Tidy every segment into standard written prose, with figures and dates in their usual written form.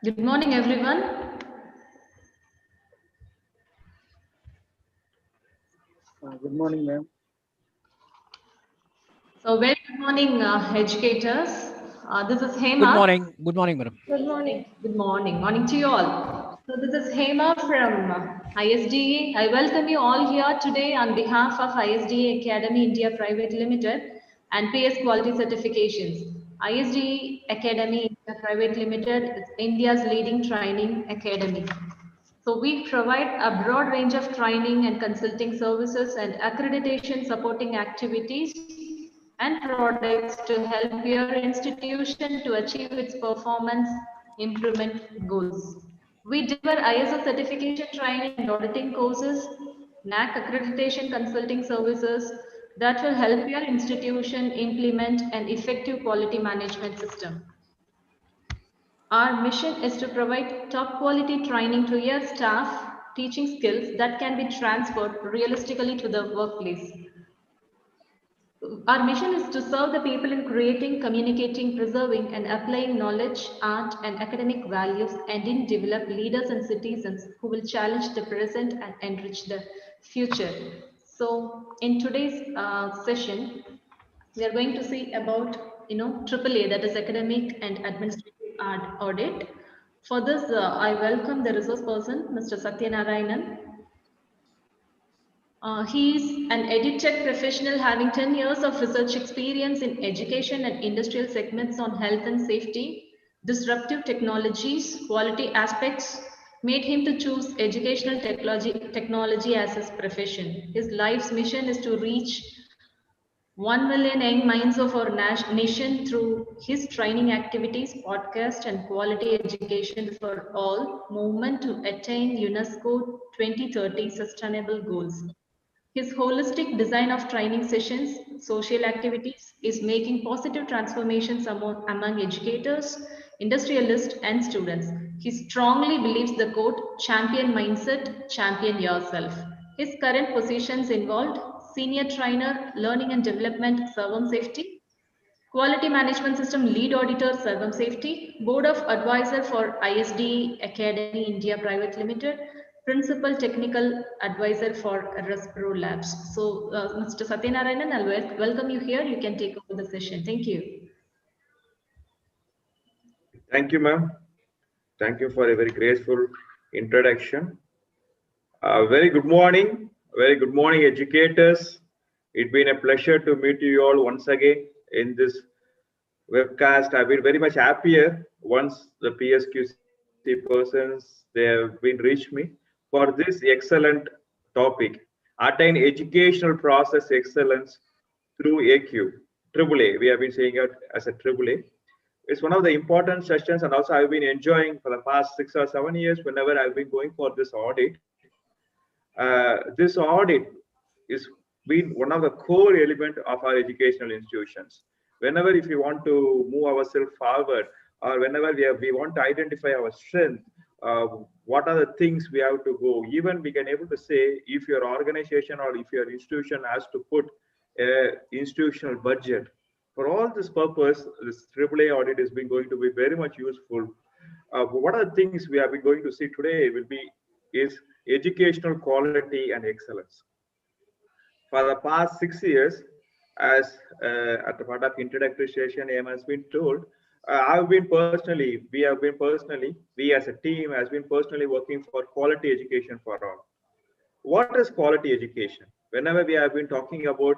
Good morning, everyone. Good morning, ma'am. So, very good morning, educators. This is Good Hema. morning. Good morning, madam. Good morning. Good morning. Morning to you all. So, this is Hema from ISDA. I welcome you all here today on behalf of ISDA Academy India Private Limited and PS Quality Certifications. ISDA Academy India Private Limited is India's leading training academy. So we provide a broad range of training and consulting services and accreditation supporting activities and products to help your institution to achieve its performance improvement goals. We deliver ISO certification training and auditing courses, NAC accreditation consulting services that will help your institution implement an effective quality management system. Our mission is to provide top quality training to your staff, teaching skills that can be transferred realistically to the workplace. Our mission is to serve the people in creating, communicating, preserving, and applying knowledge, art, and academic values, and in develop leaders and citizens who will challenge the present and enrich the future. So, in today's session, we are going to see about AAA, that is academic and administrative audit. For this, I welcome the resource person, Mr. Satyanarayanan. He is an EdTech professional having 10 years of research experience in education and industrial segments on health and safety, disruptive technologies, quality aspects made him to choose educational technology as his profession. His life's mission is to reach 1 million young minds of our nation through his training activities, podcast, and quality education for all movement to attain UNESCO 2030 sustainable goals. His holistic design of training sessions, social activities is making positive transformations among educators, industrialists, and students. He strongly believes the quote, champion mindset, champion yourself. His current positions involved senior trainer, learning and development, Servam Safety, quality management system lead auditor, Servam Safety, board of advisor for ISD Academy India Private Limited, principal technical advisor for Respro Labs. So, Mr. Satyanarayanan, I'll welcome you here. You can take over the session. Thank you. Thank you, ma'am. Thank you for a very graceful introduction. Very good morning. Very good morning, educators. It's been a pleasure to meet you all once again in this webcast. I've been very much happier once the PSQC persons they have been reached me for this excellent topic. Attain educational process excellence through AQ. Triple A. We have been saying it as a triple A. It's one of the important sessions, and also I've been enjoying for the past 6 or 7 years whenever I've been going for this audit. This audit is been one of the core element of our educational institutions. Whenever if we want to move ourselves forward, or whenever we want to identify our strength, uh, what are the things we have to go. Even we can able to say if your organization or if your institution has to put a institutional budget. For all this purpose, this AAA audit has been going to be very much useful. What are the things we have been going to see today will be is educational quality and excellence. For the past 6 years, as at the part of introductory session, AM has been told, we have been personally, we as a team has been personally working for quality education for all. What is quality education? Whenever we have been talking about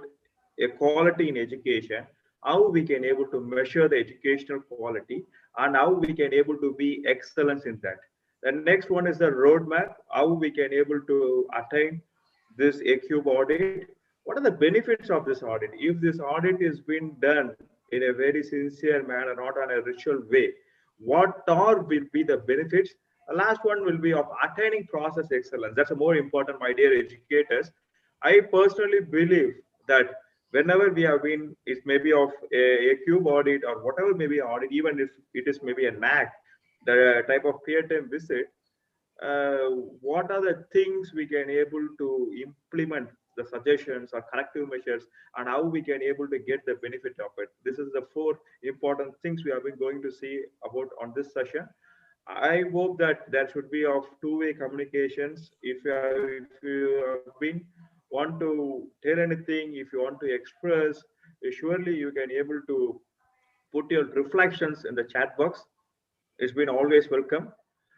a quality in education, how we can able to measure the educational quality and how we can able to be excellence in that. The next one is the roadmap, how we can able to attain this ACube audit. What are the benefits of this audit? If this audit is being done in a very sincere manner, not on a ritual way, what are will be the benefits? The last one will be of attaining process excellence. That's a more important, my dear educators. I personally believe that whenever we have been, it may be of a cube audit or whatever may be audit, even if it is maybe a NAC, the type of peer time visit, uh, what are the things we can able to implement the suggestions or corrective measures and how we can able to get the benefit of it. This is the four important things we have been going to see about on this session. I hope that there should be of two-way communications. If you have been want to tell anything, if you want to express, surely you can able to put your reflections in the chat box. It's been always welcome.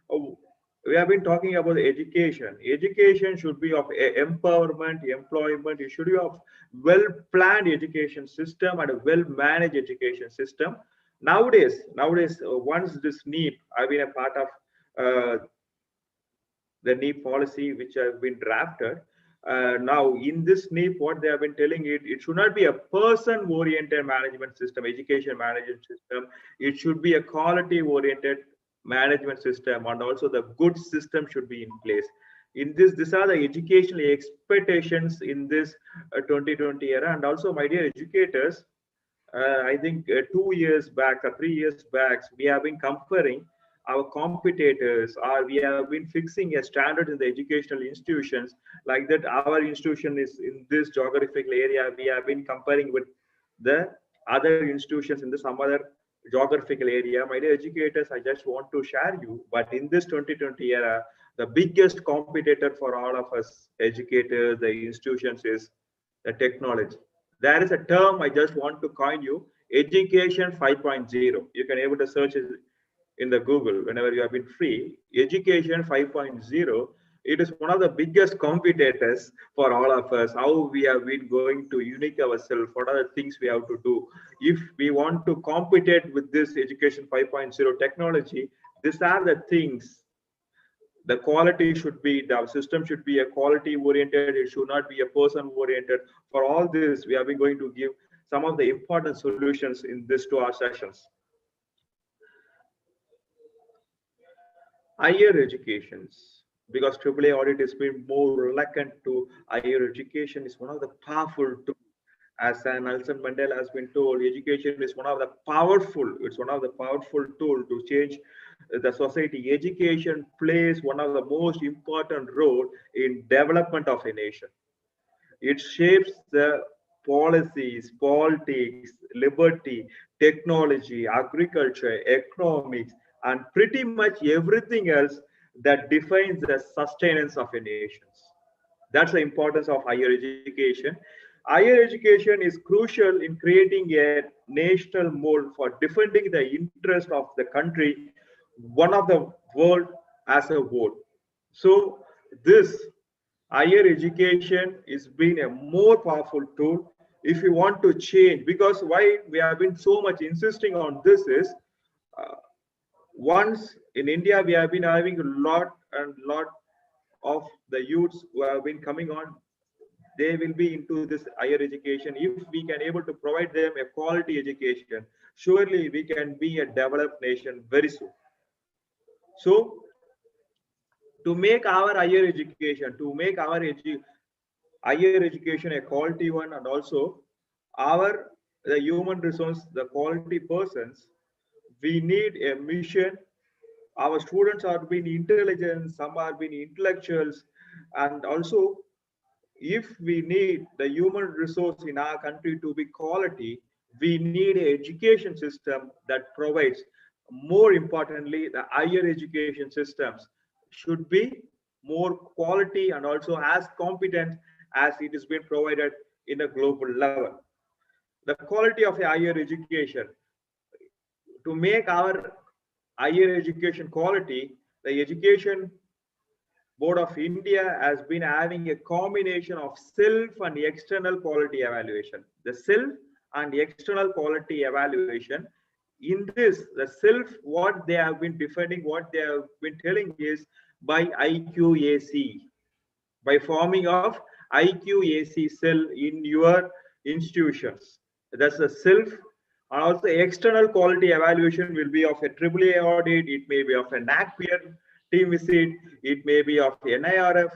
Oh, we have been talking about education. Education should be of empowerment, employment. It should be of well-planned education system and a well-managed education system. Nowadays, once this NEEP, I've been a part of the NEEP policy which have been drafted. Now, in this NEEP, what they have been telling it should not be a person-oriented management system, education management system. It should be a quality-oriented management system, and also the good system should be in place. In this, these are the educational expectations in this 2020 era. And also, my dear educators, I think 2 years back or 3 years back, we have been comparing our competitors, or we have been fixing a standard in the educational institutions like that. Our institution is in this geographical area. We have been comparing with the other institutions in the some other geographical area. My dear educators, I just want to share you, but in this 2020 era, the biggest competitor for all of us educators, the institutions, is the technology. There is a term I just want to coin you: education 5.0. You can able to search it in the Google whenever you have been free. Education 5.0. It is one of the biggest competitors for all of us. How we have been going to unique ourselves. What are the things we have to do if we want to compete with this education 5.0 technology? These are the things. The quality should be, the system should be a quality oriented. It should not be a person oriented. For all this, we have been going to give some of the important solutions in this to our sessions. Higher educations, because AAA audit has been more reluctant to higher education, is one of the powerful tools. As Nelson Mandela has been told, education is one of the powerful, it's one of the powerful tool to change the society. Education plays one of the most important role in development of a nation. It shapes the policies, politics, liberty, technology, agriculture, economics, and pretty much everything else that defines the sustenance of a nation. That's the importance of higher education. Higher education is crucial in creating a national mold for defending the interest of the country, one of the world as a whole. So this higher education is being a more powerful tool if you want to change. Because why we have been so much insisting on this is, uh, once in India we have been having a lot of the youths who have been coming on, they will be into this higher education. If we can able to provide them a quality education, surely we can be a developed nation very soon. So to make our higher education, to make our higher education a quality one, and also our the human resource, the quality persons, we need a mission. Our students are being intelligent, some are being intellectuals, and also if we need the human resource in our country to be quality, we need an education system that provides. More importantly, the higher education systems should be more quality and also as competent as it is being provided in a global level. The quality of a higher education, to make our higher education quality, the Education Board of India has been having a combination of self and external quality evaluation. The self and external quality evaluation. In this, the self, what they have been defending, what they have been telling is by IQAC, by forming of IQAC cell in your institutions. That's the self. And also external quality evaluation will be of a AAA audit, it may be of a NACPIER team visit, it may be of NIRF.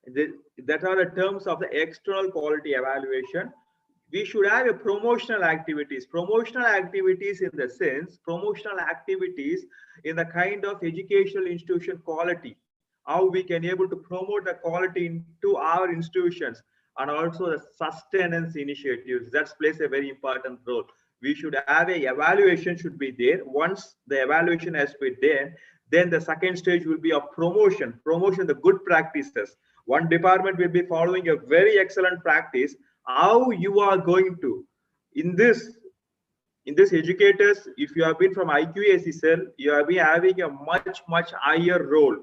That are the terms of the external quality evaluation. We should have a promotional activities in the sense, promotional activities in the kind of educational institution quality, how we can able to promote the quality into our institutions, and also the sustenance initiatives that plays a very important role. we should have a evaluation should be there. Once the evaluation has been there, then the second stage will be a promotion, the good practices. One department will be following a very excellent practice. How you are going to, in this educators, if you have been from IQAC cell, you have been having a much higher role,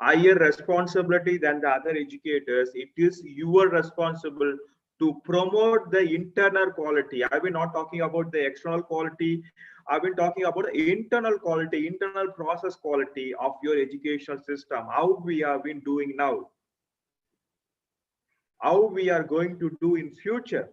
higher responsibility than the other educators. It is your responsible to promote the internal quality. I've been not talking about the external quality. I've been talking about the internal quality, internal process quality of your educational system. How we have been doing now, how we are going to do in future.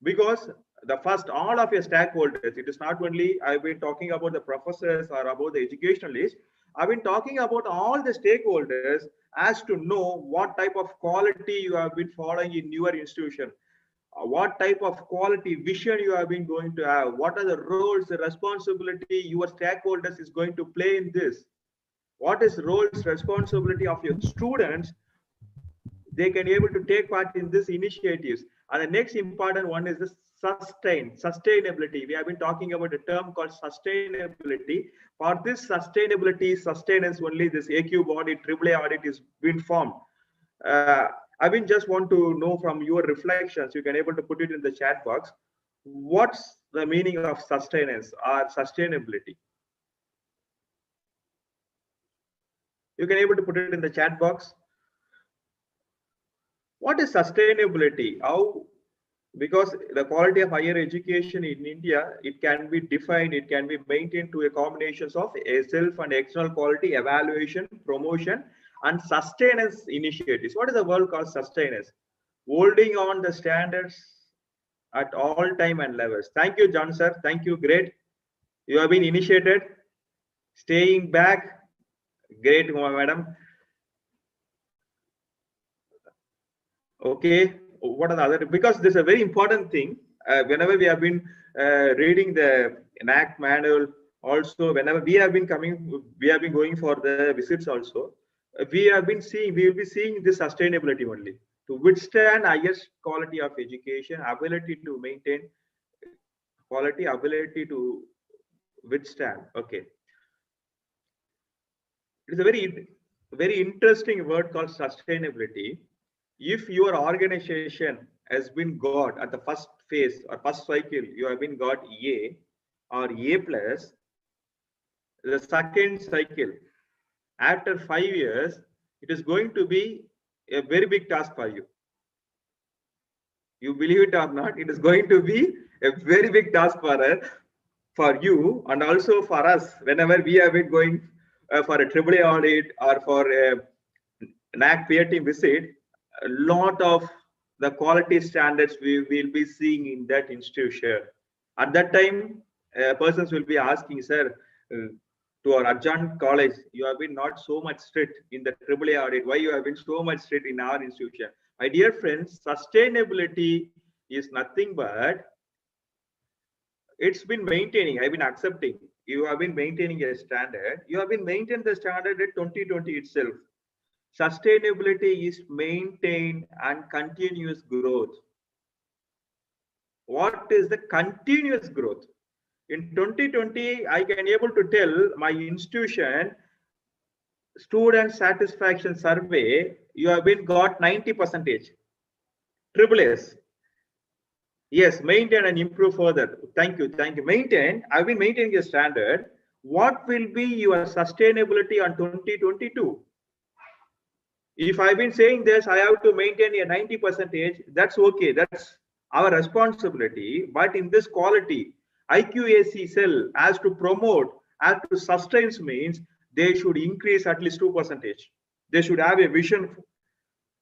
Because the first, all of your stakeholders, it is not only I've been talking about the professors or about the educationalists, I've been talking about all the stakeholders as to know what type of quality you have been following in your institution, what type of quality vision you have been going to have, what are the roles, the responsibility your stakeholders is going to play in this, what is roles, responsibility of your students, they can be able to take part in this initiatives. And the next important one is the sustainability. We have been talking about a term called sustainability. For this sustenance only, this AQ audit, AAA audit is been formed. I mean, just want to know from your reflections, you can able to put it in the chat box. What's the meaning of sustenance or sustainability? You can able to put it in the chat box. What is sustainability? How? Because the quality of higher education in India, it can be defined, it can be maintained to a combination of a self and external quality evaluation, promotion, and sustenance initiatives. What is the word called sustenance? Holding on the standards at all time and levels. Thank you, John sir. Thank you. Great. You have been initiated. Staying back. Great, madam. Okay. What are the other? Because this is a very important thing. Whenever we have been reading the NAAC manual, also whenever we have been coming, we have been going for the visits also. We will be seeing this sustainability only to withstand highest quality of education, ability to maintain quality, ability to withstand. Okay, it is a very interesting word called sustainability. If your organization has been got at the first phase or first cycle, you have been got A or A plus, the second cycle, after 5 years, it is going to be a very big task for you. You believe it or not, it is going to be a very big task for you and also for us. Whenever we have been going for a AAA audit or for a NAAC peer team visit, a lot of the quality standards we will be seeing in that institution. At that time, persons will be asking, sir, to our adjunct college, you have been not so much strict in the AAA audit. Why you have been so much strict in our institution? My dear friends, sustainability is nothing but it's been maintaining. I've been accepting. You have been maintaining a standard. You have been maintaining the standard at 2020 itself. Sustainability is maintained and continuous growth. What is the continuous growth? In 2020, I can able to tell my institution student satisfaction survey, you have been got 90%. AAAs. Yes, maintain and improve further. Thank you. Maintain. I've been maintaining a standard. What will be your sustainability on 2022? If I've been saying this, I have to maintain a 90%. That's okay. That's our responsibility. But in this quality, IQAC cell has to promote, has to sustain, means they should increase at least 2%. They should have a vision.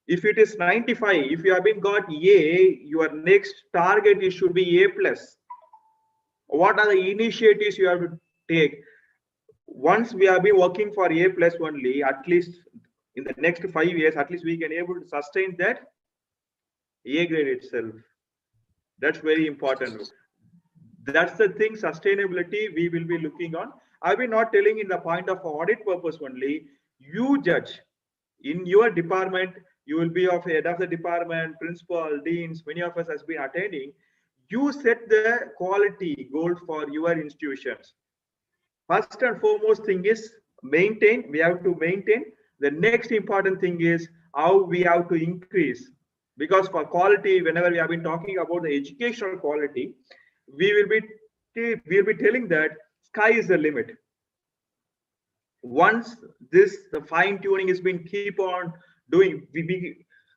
If it is 95, if you have been got A, your next target is should be A plus. What are the initiatives you have to take? Once we have been working for A plus only, at least in the next 5 years, at least we can able to sustain that A grade itself. That's very important. That's the thing, sustainability we will be looking on. I will not telling in the point of audit purpose only. You judge in your department. You will be of head of the department, principal, deans. Many of us has been attending. you set the quality goal for your institutions. First and foremost thing is maintain. We have to maintain. The next important thing is how we have to increase. Because for quality, whenever we have been talking about the educational quality, we will be telling that sky is the limit. Once the fine tuning has been keep on doing,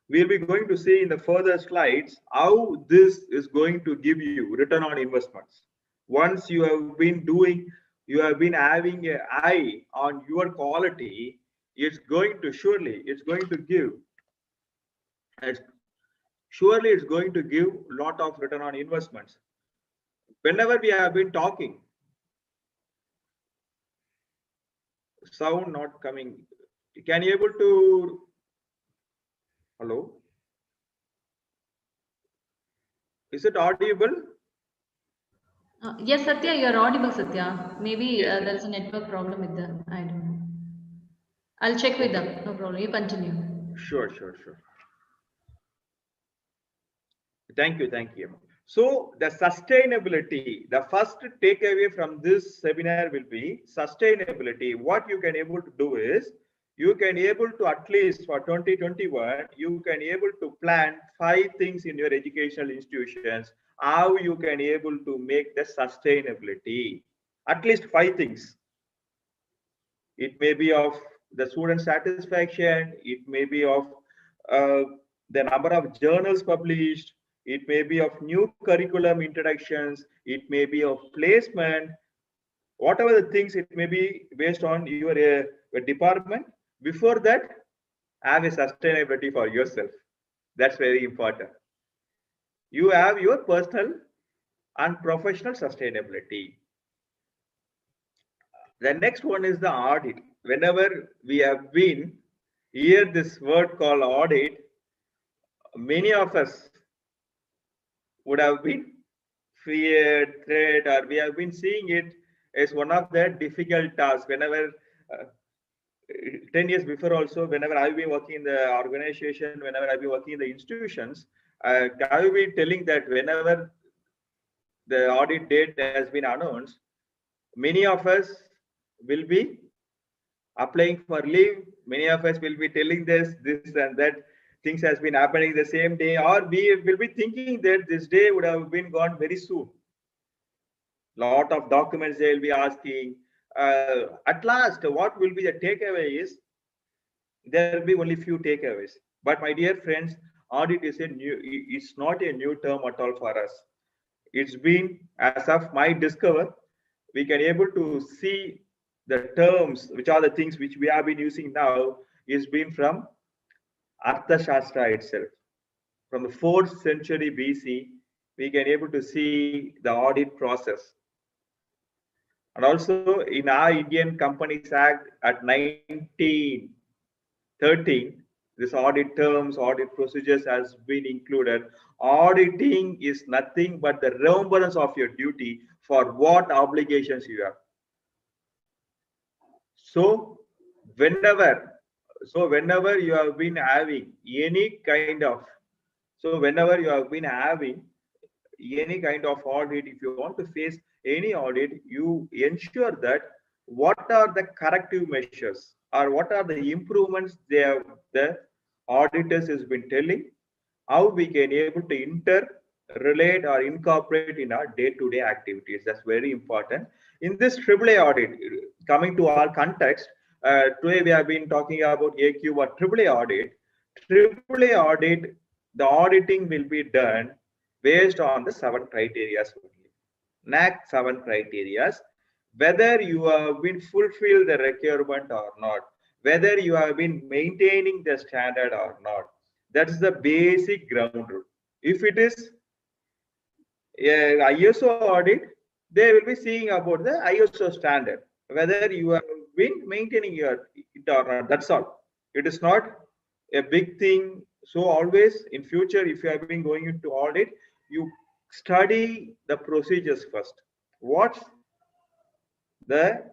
we'll be going to see in the further slides how this is going to give you return on investments. Once you have been doing, you have been having an eye on your quality, it's going to surely give lot of return on investments. Whenever we have been talking, sound not coming. Can you able to, hello? Is it audible? Yes, Satya, you are audible, Satya. Maybe there is a network problem with them. I don't know. I'll check with them. No problem. You continue. Sure. Thank you. So the sustainability, the first takeaway from this seminar will be sustainability. What you can able to do is, you can able to, at least for 2021, you can able to plan 5 things in your educational institutions, how you can able to make the sustainability. At least 5 things. It may be of the student satisfaction, it may be of the number of journals published, it may be of new curriculum introductions, it may be of placement, whatever the things it may be based on your department. Before that, have a sustainability for yourself. That's very important. You have your personal and professional sustainability. The next one is the audit. Whenever we have been hear this word called audit, many of us would have been feared, or we have been seeing it as one of the difficult tasks. Whenever 10 years before also, whenever I've been working in the organization, whenever I've been working in the institutions, I've been telling that whenever the audit date has been announced, many of us will be applying for leave. Many of us will be telling this and that things has been happening the same day, or we will be thinking that this day would have been gone very soon. Lot of documents they will be asking. At last, what will be the takeaway is, there will be only few takeaways. But my dear friends, audit is it's not a new term at all for us. It's been, as of my discover, we can able to see the terms, which are the things which we have been using now, is been from Arthashastra itself. From the 4th century BC, we can able to see the audit process. And also in our Indian Companies Act at 1913, this audit terms, audit procedures has been included. Auditing is nothing but the remembrance of your duty for what obligations you have. So whenever you have been having any kind of, audit, if you want to face any audit, you ensure that what are the corrective measures or what are the improvements the auditors has been telling, how we can able to interrelate or incorporate in our day-to-day activities. That's very important. In this AAA audit, coming to our context, today we have been talking about AQ or AAA audit. AAA audit, the auditing will be done based on the 7 criteria only. NAAC 7 criteria. Whether you have been fulfilled the requirement or not, whether you have been maintaining the standard or not. That's the basic ground rule. If it is a ISO audit, they will be seeing about the ISO standard, whether you have been maintaining it or not. That's all. It is not a big thing. So always in future, if you have been going into audit, you study the procedures first. What the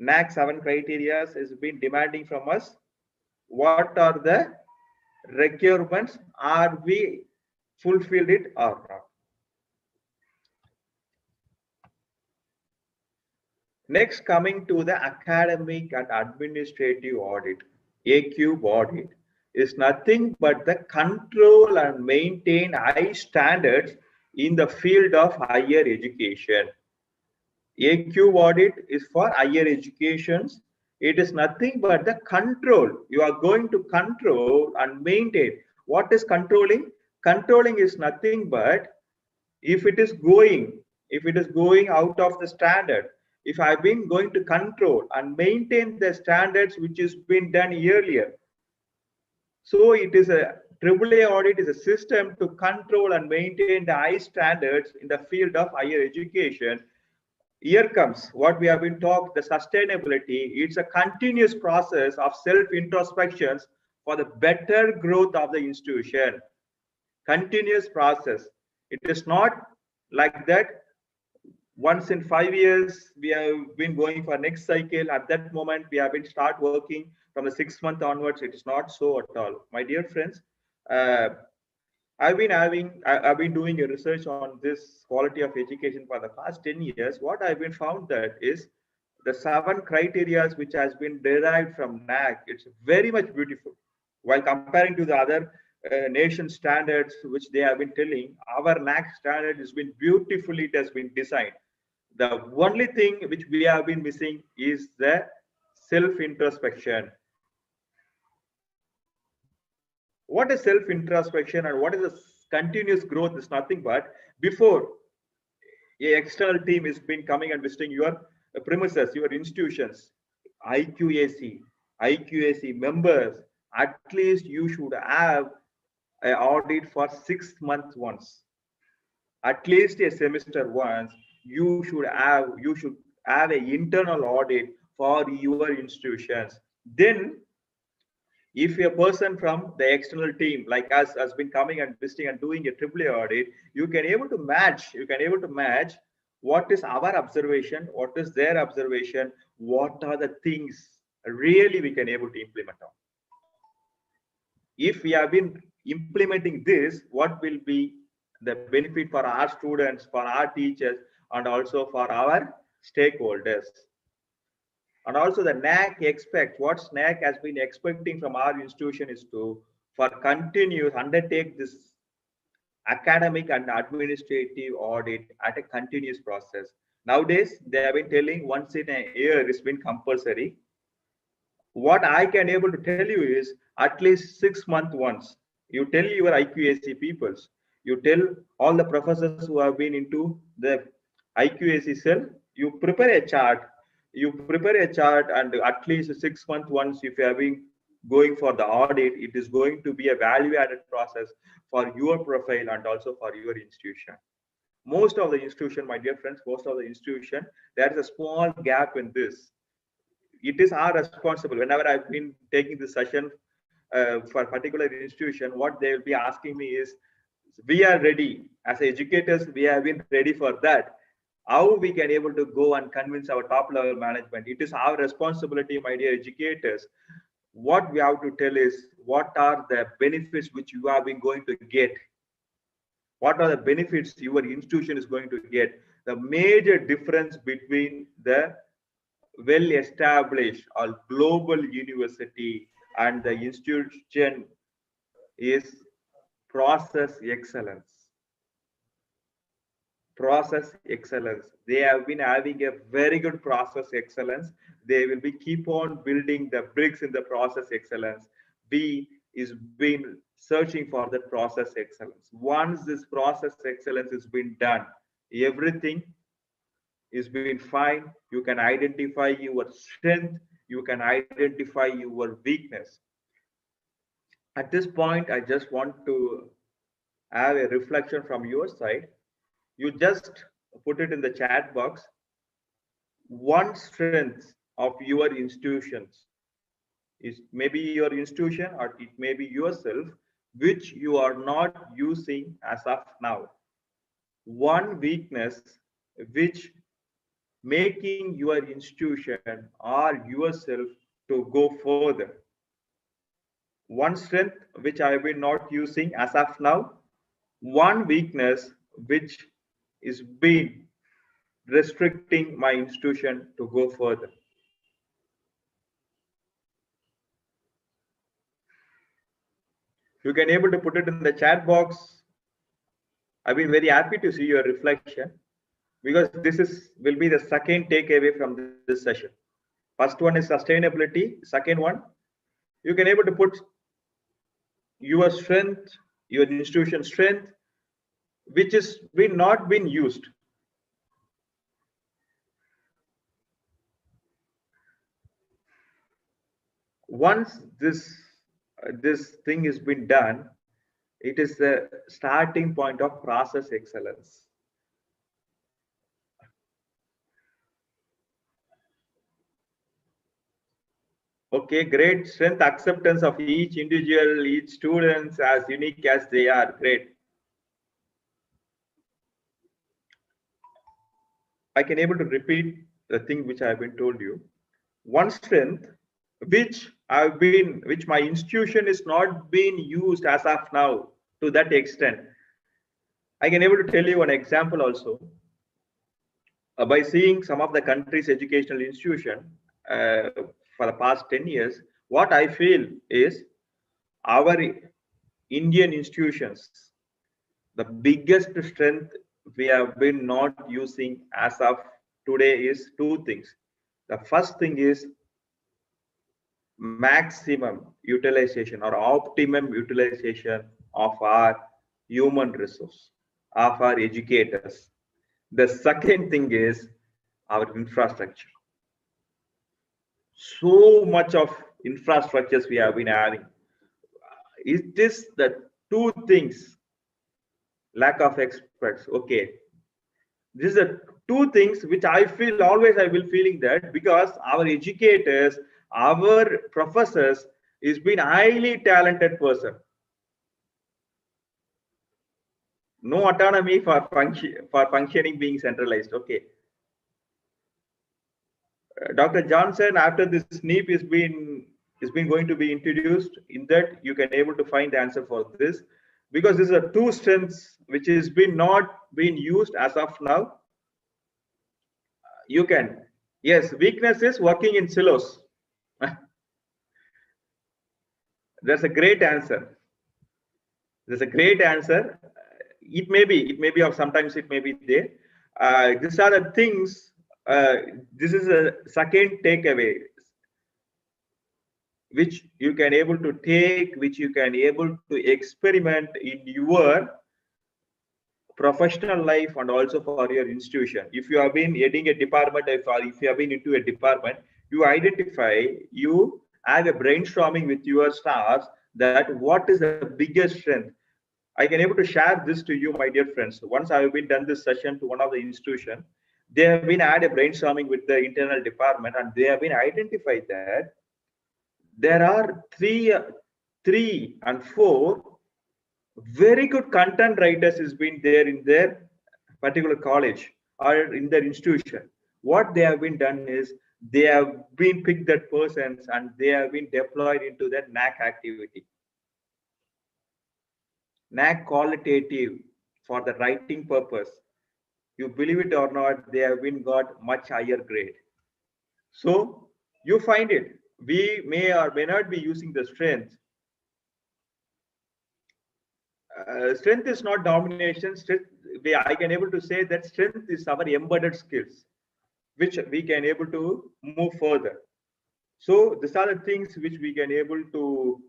NAAC 7 criteria has been demanding from us? What are the requirements? Are we fulfilled it or not? Next, coming to the academic and administrative audit, ACUB audit is nothing but the control and maintain high standards in the field of higher education. ACUB audit is for higher educations. It is nothing but the control. You are going to control and maintain. What is controlling? Controlling is nothing but if it is going out of the standard, if I've been going to control and maintain the standards which has been done earlier. So it is a AAA audit is a system to control and maintain the high standards in the field of higher education. Here comes what we have been talking, the sustainability. It's a continuous process of self-introspections for the better growth of the institution. Continuous process. It is not like that once in 5 years we have been going for next cycle. At that moment we have been start working from the 6 month onwards. It is not so at all, my dear friends. I've been doing a research on this quality of education for the past 10 years. What I've been found that is the 7 criteria which has been derived from NAAC. It's very much beautiful. While comparing to the other nation standards which they have been telling, our NAAC standard has been beautifully, it has been designed. The only thing which we have been missing is the self-introspection. What is self-introspection and what is the continuous growth is nothing but before a external team is been coming and visiting your premises, your institutions, IQAC members, at least you should have an audit for 6 months once. At least a semester once, you should have an internal audit for your institutions. Then if a person from the external team like us has been coming and visiting and doing a AAA audit, you can able to match what is our observation, what is their observation, what are the things really we can able to implement on. If we have been implementing this, what will be the benefit for our students, for our teachers, and also for our stakeholders. And also the NAAC expects, what NAAC has been expecting from our institution is to undertake this academic and administrative audit at a continuous process. Nowadays, they have been telling once in a year it's been compulsory. What I can able to tell you is at least 6 months once. You tell your IQAC peoples, you tell all the professors who have been into the IQAC cell, you prepare a chart and at least 6 months once, if you have been going for the audit, it is going to be a value added process for your profile and also for your institution. Most of the institution, my dear friends, there is a small gap in this. It is our responsibility. Whenever I've been taking this session for a particular institution, what they will be asking me is, we are ready as educators, we have been ready for that. How we can able to go and convince our top level management? It is our responsibility, my dear educators. What we have to tell is, what are the benefits which you have been going to get? What are the benefits your institution is going to get? The major difference between the well-established or global university and the institution is process excellence. They have been having a very good process excellence. They will be keep on building the bricks in the process excellence. B is been searching for the process excellence. Once this process excellence has been done, everything is been fine. You can identify your strength, you can identify your weakness. At this point, I just want to have a reflection from your side. You just put it in the chat box. One strength of your institutions is maybe your institution or it may be yourself, which you are not using as of now. One weakness which making your institution or yourself to go further. One strength which I have been not using as of now. One weakness which is being restricting my institution to go further. You can able to put it in the chat box. I've been very happy to see your reflection, because this will be the second takeaway from this session. First one is sustainability. Second one, you can able to put your strength, your institution strength, which is not been used. Once this thing has been done, it is the starting point of process excellence. Okay, great. Strength acceptance of each individual, each students as unique as they are. Great. I can able to repeat the thing which I have been told you. One strength which my institution is not being used as of now to that extent. I can able to tell you an example also. By seeing some of the country's educational institution for the past 10 years, what I feel is our Indian institutions, the biggest strength we have been not using as of today is two things. The first thing is maximum utilization or optimum utilization of our human resource, of our educators. The second thing is our infrastructure. So much of infrastructures we have been having. It is the two things, lack of experts. Okay, these are two things which I feel always I will feeling that, because our educators, our professors is been highly talented person. No autonomy for functioning being centralized. Okay. Dr. Johnson, after this NEEP is been going to be introduced, in that you can able to find the answer for this, because these are two strengths which is been not being used as of now. You can, yes, weakness is working in silos. That's a great answer. That's a great answer. It may be, or sometimes it may be there. These are the things. This is a second takeaway, which you can able to take, which you can able to experiment in your professional life and also for your institution. If you have been heading a department, if you have been into a department, you identify, you have a brainstorming with your staffs that what is the biggest strength. I can able to share this to you, my dear friends. Once I have been done this session to one of the institution, they have been had a brainstorming with the internal department, and they have been identified that there are three and four very good content writers has been there in their particular college or in their institution. What they have been done is they have been picked that persons and they have been deployed into that NAC activity. NAC qualitative for the writing purpose. You believe it or not, they have been got much higher grade. So you find it, we may or may not be using the strength. Strength is not domination. Strength, I can able to say that strength is our embedded skills, which we can able to move further. So these are the things which we can able to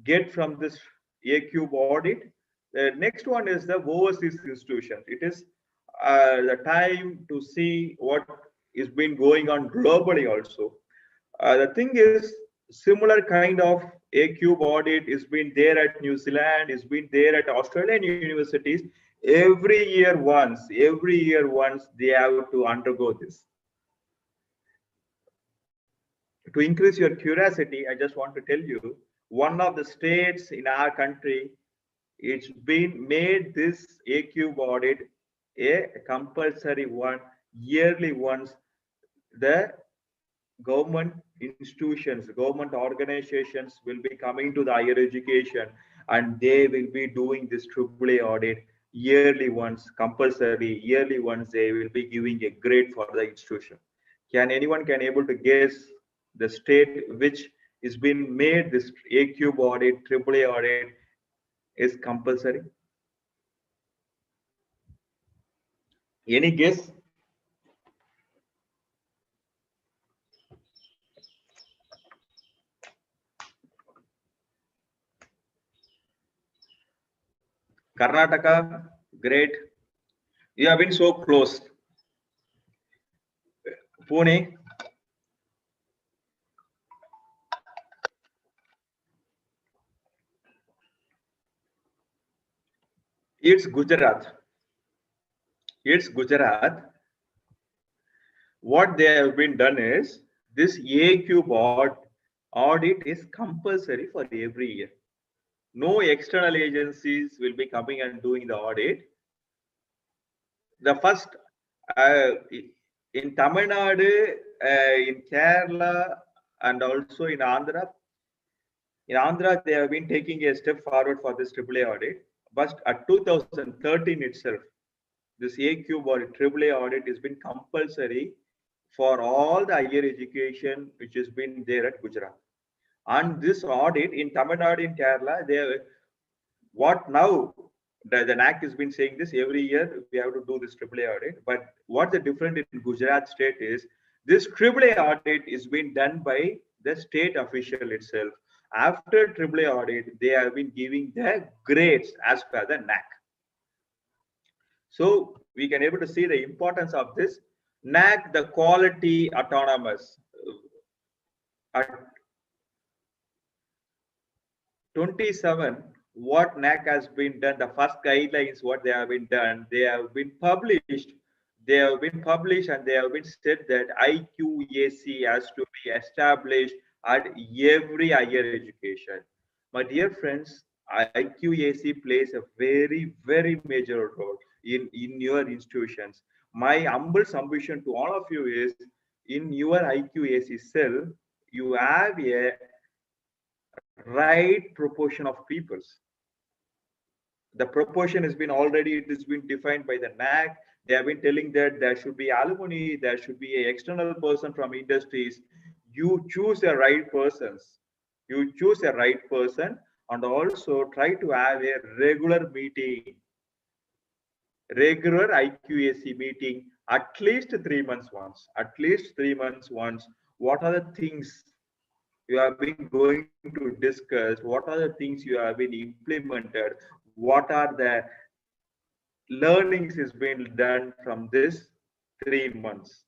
get from this ACube audit. The next one is the overseas institutions. It is the time to see what is been going on globally also. The thing is, similar kind of ACube audit is been there at New Zealand, is been there at Australian universities. Every year once they have to undergo this. To increase your curiosity, I just want to tell you, one of the states in our country, it's been made this ACube audit a compulsory one, yearly once. The government institutions, government organizations will be coming to the higher education and they will be doing this AAA audit yearly once, compulsory, yearly once they will be giving a grade for the institution. Can anyone can able to guess the state which is being made this A cube audit, AAA audit is compulsory? Any guess? Karnataka, great. You have been so close. Pune, it's Gujarat. It's Gujarat. What they have been done is this AQ board audit is compulsory for every year. No external agencies will be coming and doing the audit. The first in Tamil Nadu, in Kerala, and also in Andhra. In Andhra, they have been taking a step forward for this AAA audit. But at 2013 itself, this AQ or AAA audit has been compulsory for all the higher education which has been there at Gujarat. And this audit in Tamil Nadu, in Kerala, they what now the NAC has been saying this every year we have to do this AAA audit. But what the difference in Gujarat state is this AAA audit is being done by the state official itself. After AAA audit, they have been giving the grades as per the NAC. So we can able to see the importance of this NAC, the quality autonomous. At 27, what NAC has been done, the first guidelines, what they have been done, they have been published. They have been published and they have been said that IQAC has to be established at every higher education. My dear friends, IQAC plays a very, very major role in your institutions. My humble submission to all of you is in your IQAC cell, you have a right proportion of peoples. The proportion has been already, it has been defined by the NAC. They have been telling that there should be alumni, there should be an external person from industries. You choose the right persons. You choose the right person and also try to have a regular meeting, regular IQAC meeting, at least 3 months once, at least 3 months once. What are the things you have been going to discuss? What are the things you have been implemented? What are the learnings is being done from this 3 months?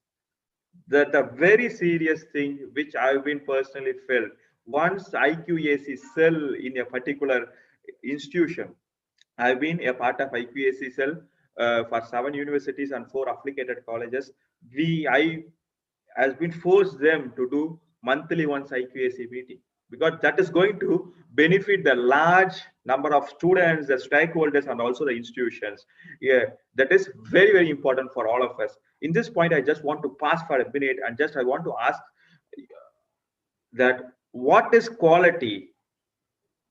The very serious thing which I've been personally felt, once IQAC cell in a particular institution, I've been a part of IQAC cell for 7 universities and 4 affiliated colleges. I has been forced them to do monthly once IQAC meeting, because that is going to benefit the large number of students, the stakeholders, and also the institutions. Yeah, that is very, very important for all of us. In this point, I just want to pass for a minute and I want to ask that what is quality?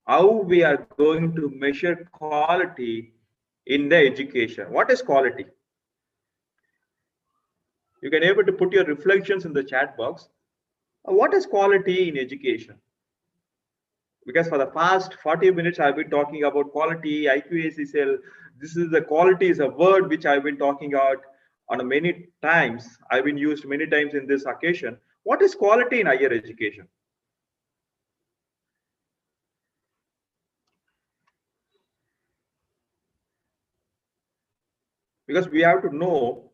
How we are going to measure quality in the education? What is quality? You can able to put your reflections in the chat box. What is quality in education? Because for the past 40 minutes, I've been talking about quality, IQAC cell. This is the quality is a word which I've been talking about on many times. I've been used many times in this occasion. What is quality in higher education? Because we have to know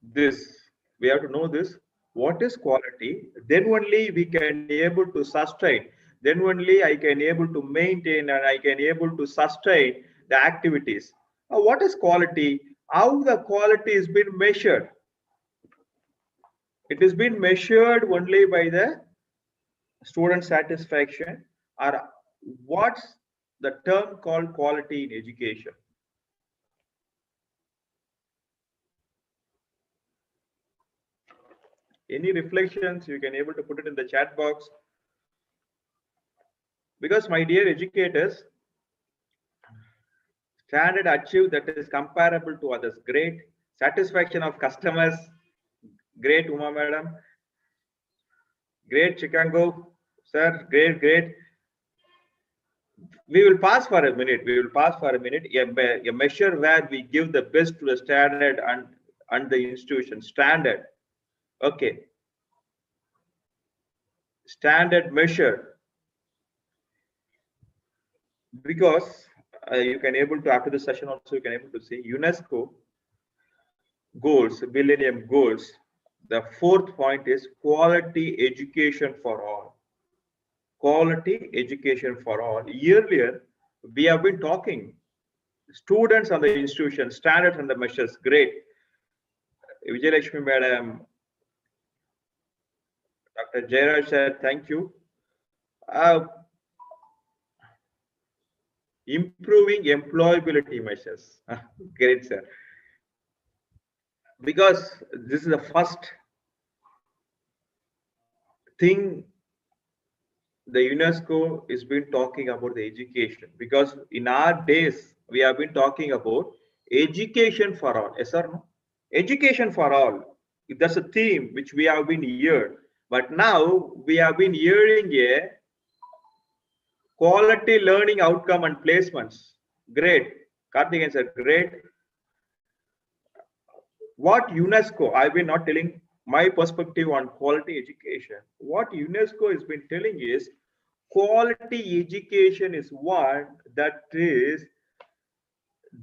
this. We have to know this. What is quality? Then only we can able to sustain. Then only I can able to maintain and I can able to sustain the activities. What is quality? How the quality is being measured? It is being measured only by the student satisfaction, or what's the term called quality in education? Any reflections, you can able to put it in the chat box. Because my dear educators, Standard achieved that is comparable to others. Great. Satisfaction of customers. Great, Uma madam. Great, Chicago. Sir, great, great. We will pause for a minute. We will pause for a minute. A measure where we give the best to the standard and the institution. Standard. Okay. Standard measure. Because you can able to, after the session also, you can able to see UNESCO goals, Millennium Goals. The fourth point is quality education for all. Quality education for all. Earlier, we have been talking students and the institution, standards and the measures. Great. Vijayalakshmi madam, Dr. Jairaj sir, thank you. Improving employability measures. Great, sir. Because this is the first thing the UNESCO has been talking about the education. Because in our days, we have been talking about education for all. Yes or no? Education for all. That's a theme which we have been hearing. But now we have been hearing a quality learning outcome and placements. Great. Karthikeyan sir, great. What UNESCO, I've been not telling my perspective on quality education. What UNESCO has been telling is quality education is one that is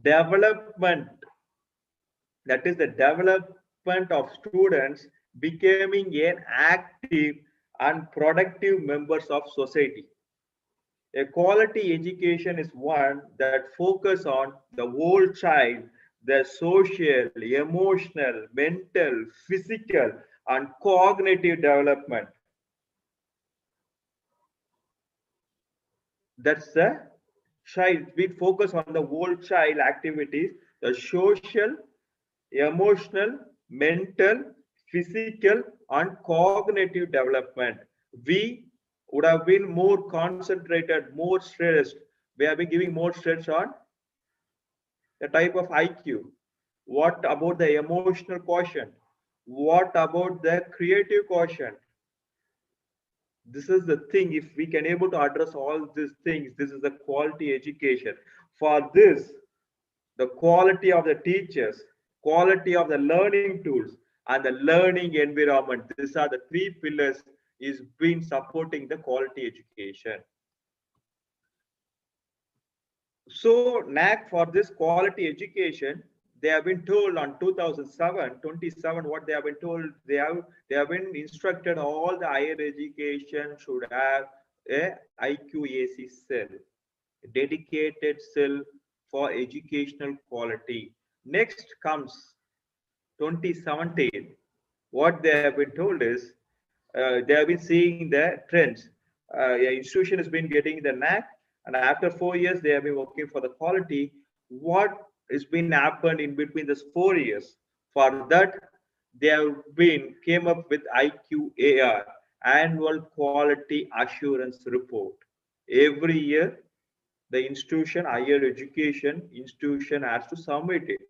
development. That is the development of students becoming an active and productive members of society. A quality education is one that focuses on the whole child, the social, emotional, mental, physical, and cognitive development. That's the child. We focus on the whole child activities, the social, emotional, mental, physical, and cognitive development. We would have been more concentrated, more stressed. We have been giving more stress on the type of IQ. What about the emotional quotient? What about the creative quotient? This is the thing. If we can able to address all these things, this is the quality education. For this, the quality of the teachers, quality of the learning tools, and the learning environment. These are the three pillars is been supporting the quality education. So NAAC for this quality education, they have been told on 2027, what they have been told, they have been instructed all the higher education should have a IQAC cell, a dedicated cell for educational quality. Next comes 2017. What they have been told is they have been seeing the trends. Institution has been getting the NAAC, and after 4 years they have been working for the quality. What has been happened in between this 4 years? For that, they have been came up with IQAR, Annual Quality Assurance Report. Every year, the institution, higher education institution, has to submit it.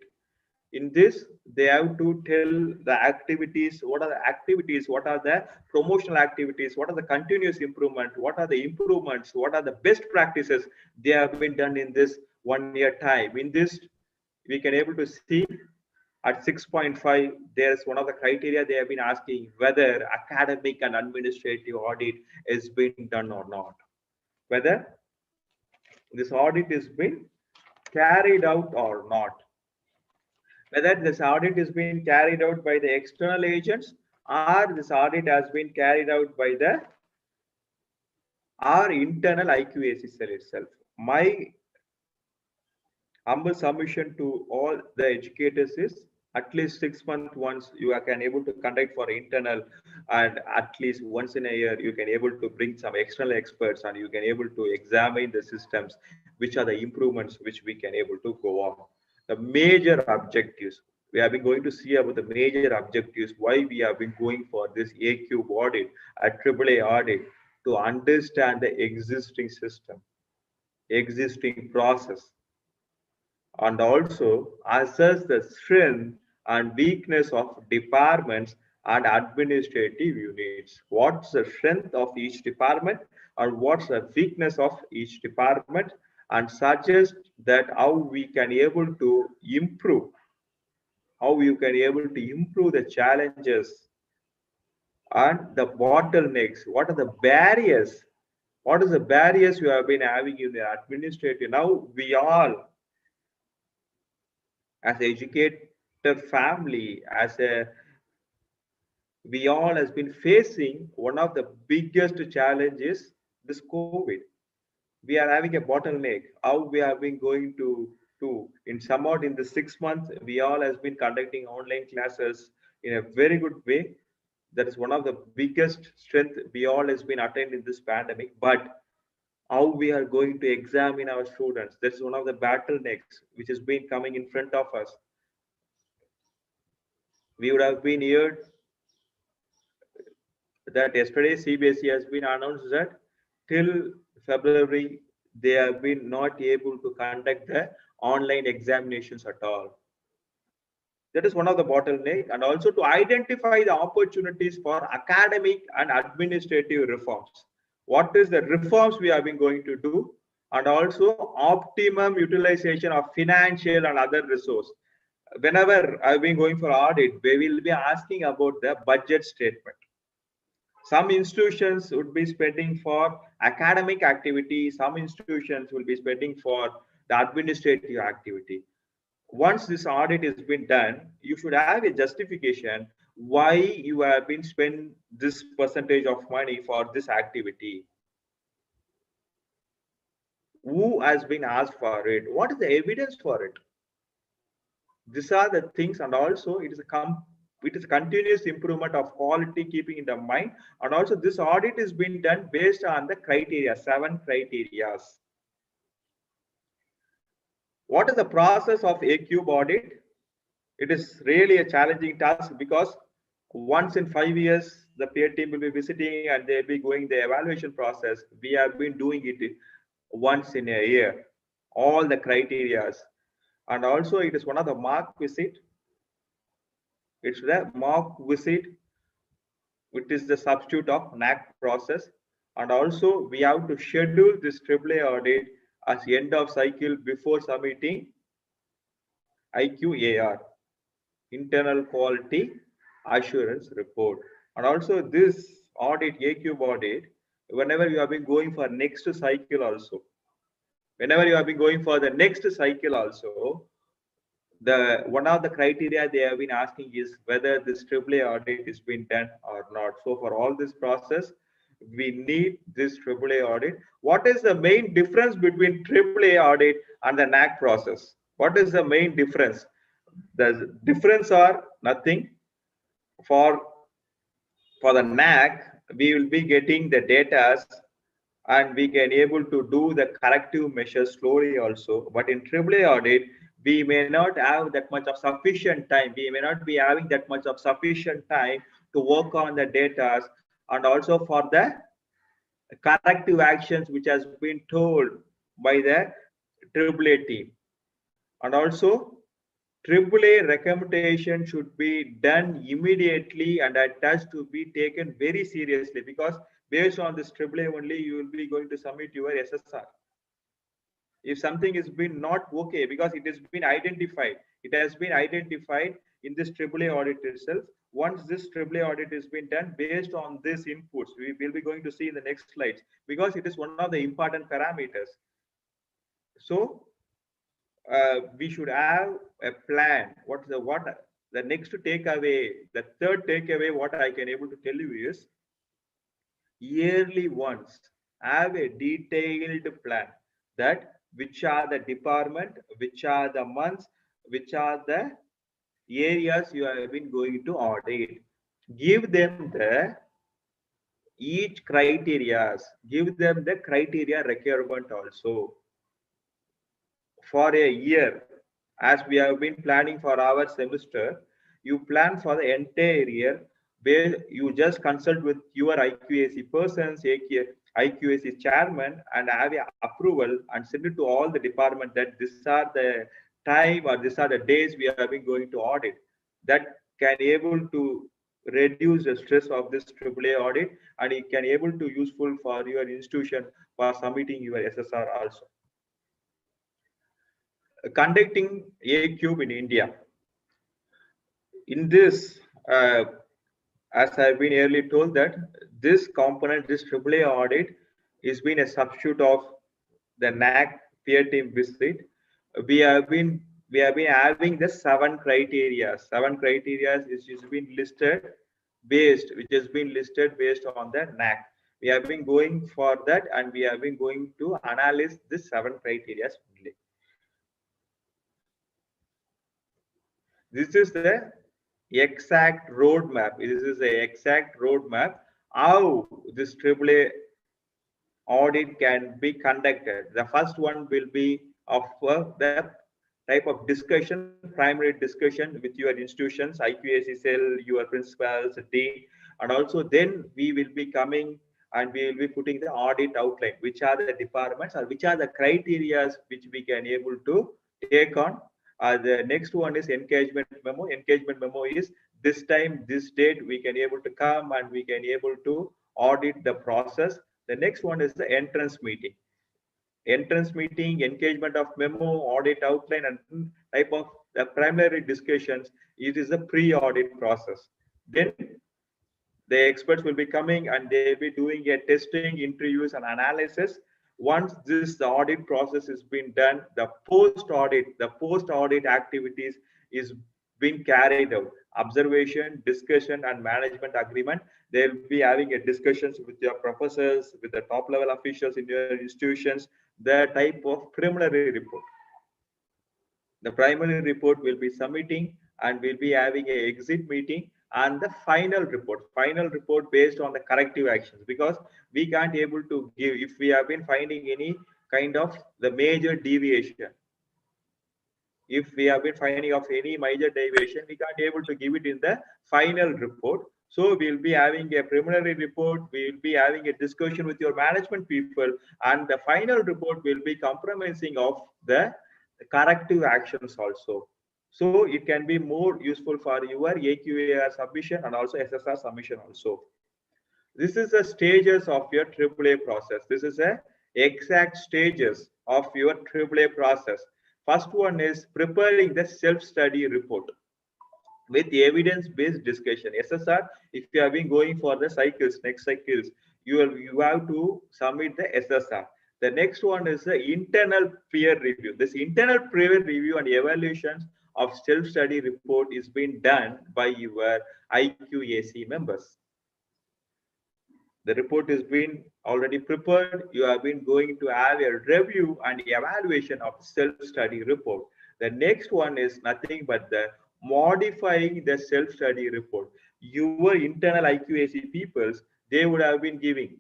In this, they have to tell the activities, what are the activities, what are the promotional activities, what are the continuous improvement, what are the improvements, what are the best practices they have been done in this 1 year time. In this, we can able to see at 6.5, there's one of the criteria they have been asking whether academic and administrative audit is being done or not. Whether this audit is being carried out or not. Whether this audit is being carried out by the external agents or this audit has been carried out by the our internal IQAC cell itself. My humble submission to all the educators is at least 6 months once you can able to conduct for internal, and at least once in a year you can able to bring some external experts and you can able to examine the systems, which are the improvements which we can able to go on. The major objectives we have been going to see about the major objectives, why we have been going for this AQ audit, a AAA audit, to understand the existing system, existing process, and also assess the strength and weakness of departments and administrative units. What's the strength of each department and what's the weakness of each department, and suggest that how we can able to improve, how you can able to improve the challenges and the bottlenecks. What are the barriers? What is the barriers you have been having in the administrative? Now we all, as educator family, as a, we all has been facing one of the biggest challenges, this COVID. We are having a bottleneck. How we have been going to in somewhat in the 6 months, we all has been conducting online classes in a very good way. That is one of the biggest strength we all has been attending this pandemic. But how we are going to examine our students, that's one of the bottlenecks which has been coming in front of us. We would have been heard that yesterday CBSE has been announced that till February they have been not able to conduct the online examinations at all. That is one of the bottleneck, and also to identify the opportunities for academic and administrative reforms. What is the reforms we have been going to do, and also optimum utilization of financial and other resource. Whenever I've been going for audit, we will be asking about the budget statement. Some institutions would be spending for academic activity, some institutions will be spending for the administrative activity. Once this audit has been done, you should have a justification why you have been spent this percentage of money for this activity. Who has been asked for it? What is the evidence for it? These are the things, and also it is a continuous improvement of quality, keeping in the mind. And also this audit is being done based on the criteria, 7 criteria. What is the process of A-Cube audit? It is really a challenging task because once in 5 years, the peer team will be visiting and they'll be going the evaluation process. We have been doing it once in a year, all the criterias. And also it is one of the mock visit. It's the mock visit, which is the substitute of NAC process. And also we have to schedule this AAA audit as end of cycle before submitting IQAR, internal quality assurance report. And also this audit, A-Cube audit, whenever you have been going for next cycle also, whenever you have been going for the next cycle also, the one of the criteria they have been asking is whether this AAA audit is being done or not. So for all this process, we need this AAA audit. What is the main difference between AAA audit and the NAC process? What is the main difference? The difference are nothing. For the NAC, we will be getting the data and we can able to do the corrective measures slowly also. But in AAA audit, we may not have that much of sufficient time. We may not be having that much of sufficient time to work on the data, and also for the corrective actions which has been told by the AAA team. And also AAA recommendation should be done immediately, and that has to be taken very seriously, because based on this AAA only you will be going to submit your SSR. If something has been not okay, because it has been identified, in this AAA audit itself. Once this AAA audit has been done, based on these inputs, we will be going to see in the next slides, because it is one of the important parameters. So we should have a plan. What the next takeaway, the third takeaway, what I can able to tell you is, yearly once have a detailed plan, that which are the department, which are the months, which are the areas you have been going to audit. Give them the each criteria, give them the criteria requirement also. For a year, as we have been planning for our semester, you plan for the entire year, where you just consult with your IQAC persons, IQAC chairman, and have a approval and send it to all the department that these are the time or these are the days we have been going to audit, that can able to reduce the stress of this AAA audit, and it can able to useful for your institution for submitting your SSR also. Conducting A Cube in India. In this, as I've been earlier told that this component, this AAA audit, is been a substitute of the NAC peer team visit. We have been having the 7 criteria. 7 criteria which has been listed based on the NAC. We have been going for that, and we have been going to analyze this 7 criteria only. This is the exact roadmap. This is the exact roadmap how this AAA audit can be conducted. The first one will be of the type of discussion, primary discussion with your institutions, IQAC cell, your principals, dean, and also then we will be coming and we will be putting the audit outline, which are the departments or which are the criteria which we can able to take on. The next one is engagement memo. Engagement memo is this time, this date, we can able to come and we can able to audit the process. The next one is the entrance meeting. Entrance meeting, engagement of memo, audit outline, and type of the primary discussions. It is a pre-audit process. Then the experts will be coming and they will be doing a testing, interviews, and analysis. Once this audit process has been done, the post-audit activities is being carried out. Observation, discussion, and management agreement. They will be having a discussions with your professors, with the top level officials in your institutions, the type of preliminary report. The primary report will be submitting and we'll be having a exit meeting, and the final report based on the corrective actions, because we can't able to give if we have been finding any kind of the major deviation. If we have been finding of any major deviation, we can't able to give it in the final report. So we'll be having a preliminary report, we'll be having a discussion with your management people, and the final report will be compromising of the corrective actions also. So it can be more useful for your AQAR submission and also SSR submission also. This is the stages of your AAA process. This is the exact stages of your AAA process. First one is preparing the self-study report with evidence-based discussion. SSR, if you have been going for the cycles, next cycles, you have to submit the SSR. The next one is the internal peer review. This internal peer review and evaluations of self-study report is being done by your IQAC members. The report is being already prepared. You have been going to have a review and evaluation of self-study report. The next one is nothing but the modifying the self-study report. Your internal IQAC peoples, they would have been giving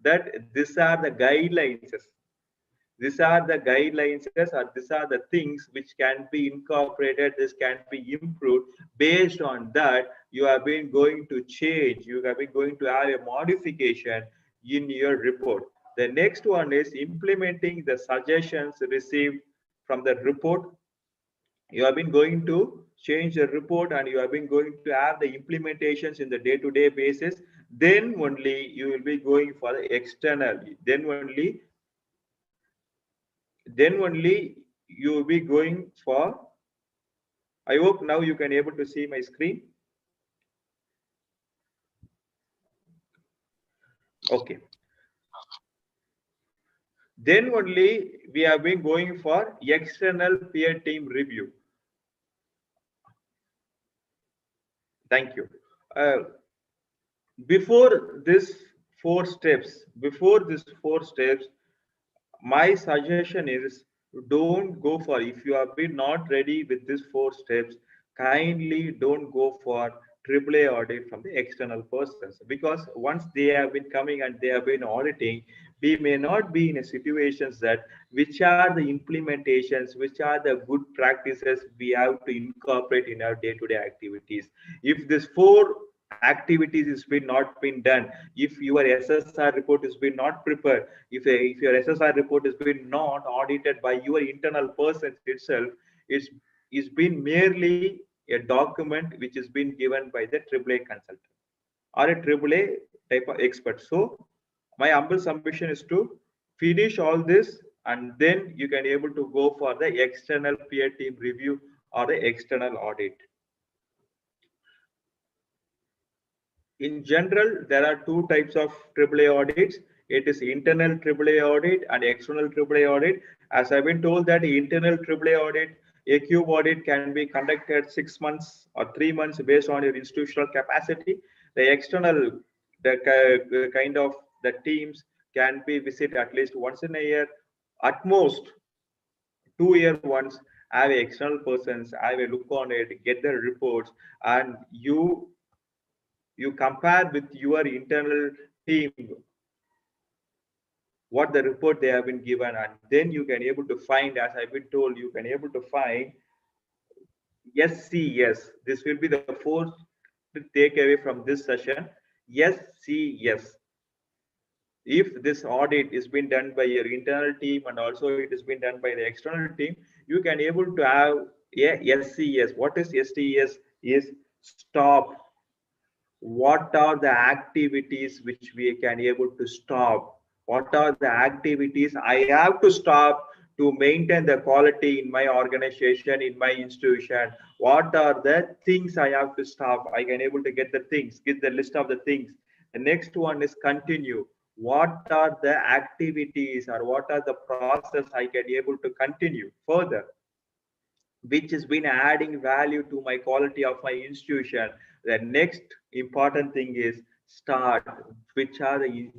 that these are the guidelines. These are the guidelines, or these are the things which can be incorporated, this can be improved. Based on that, you have been going to change, you have been going to have a modification in your report. The next one is implementing the suggestions received from the report. You have been going to change the report and you have been going to have the implementations in the day-to-day basis. Then only you will be going for the external. Then only you will be going for, I hope now you can able to see my screen. Okay. Then only we have been going for external peer team review. Thank you. Before this 4 steps, my suggestion is don't go for, if you have been not ready with these 4 steps, kindly don't go for AAA audit from the external persons, because once they have been coming and they have been auditing, we may not be in a situations that which are the implementations, which are the good practices we have to incorporate in our day-to-day activities. If these 4 activities has been not been done, if your SSR report has been not prepared, if your SSR report has been not audited by your internal persons itself, is been merely a document which has been given by the AAA consultant or a AAA type of expert. So my humble submission is to finish all this, and then you can able to go for the external peer team review or the external audit. In general, there are two types of AAA audits. It is internal AAA audit and external AAA audit. As I've been told that the internal AAA audit, a cube audit can be conducted 6 months or 3 months based on your institutional capacity. The external, the kind of the teams can be visited at least once in a year, at most 2 year once. Have external persons, have a look on it, get the reports, and you compare with your internal team what the report they have been given, and then you can able to find, as I've been told, you can able to find SCS. This will be the fourth takeaway from this session. SCS. If this audit is being done by your internal team and also it is being done by the external team, you can able to have a SCS. What is SCS? Is stop. What are the activities which we can able to stop? What are the activities I have to stop to maintain the quality in my organization, in my institution? What are the things I have to stop? I can able to get the things, get the list of the things. The next one is continue. What are the activities or what are the process I can able to continue further, which has been adding value to my quality of my institution? The next important thing is start. Which are the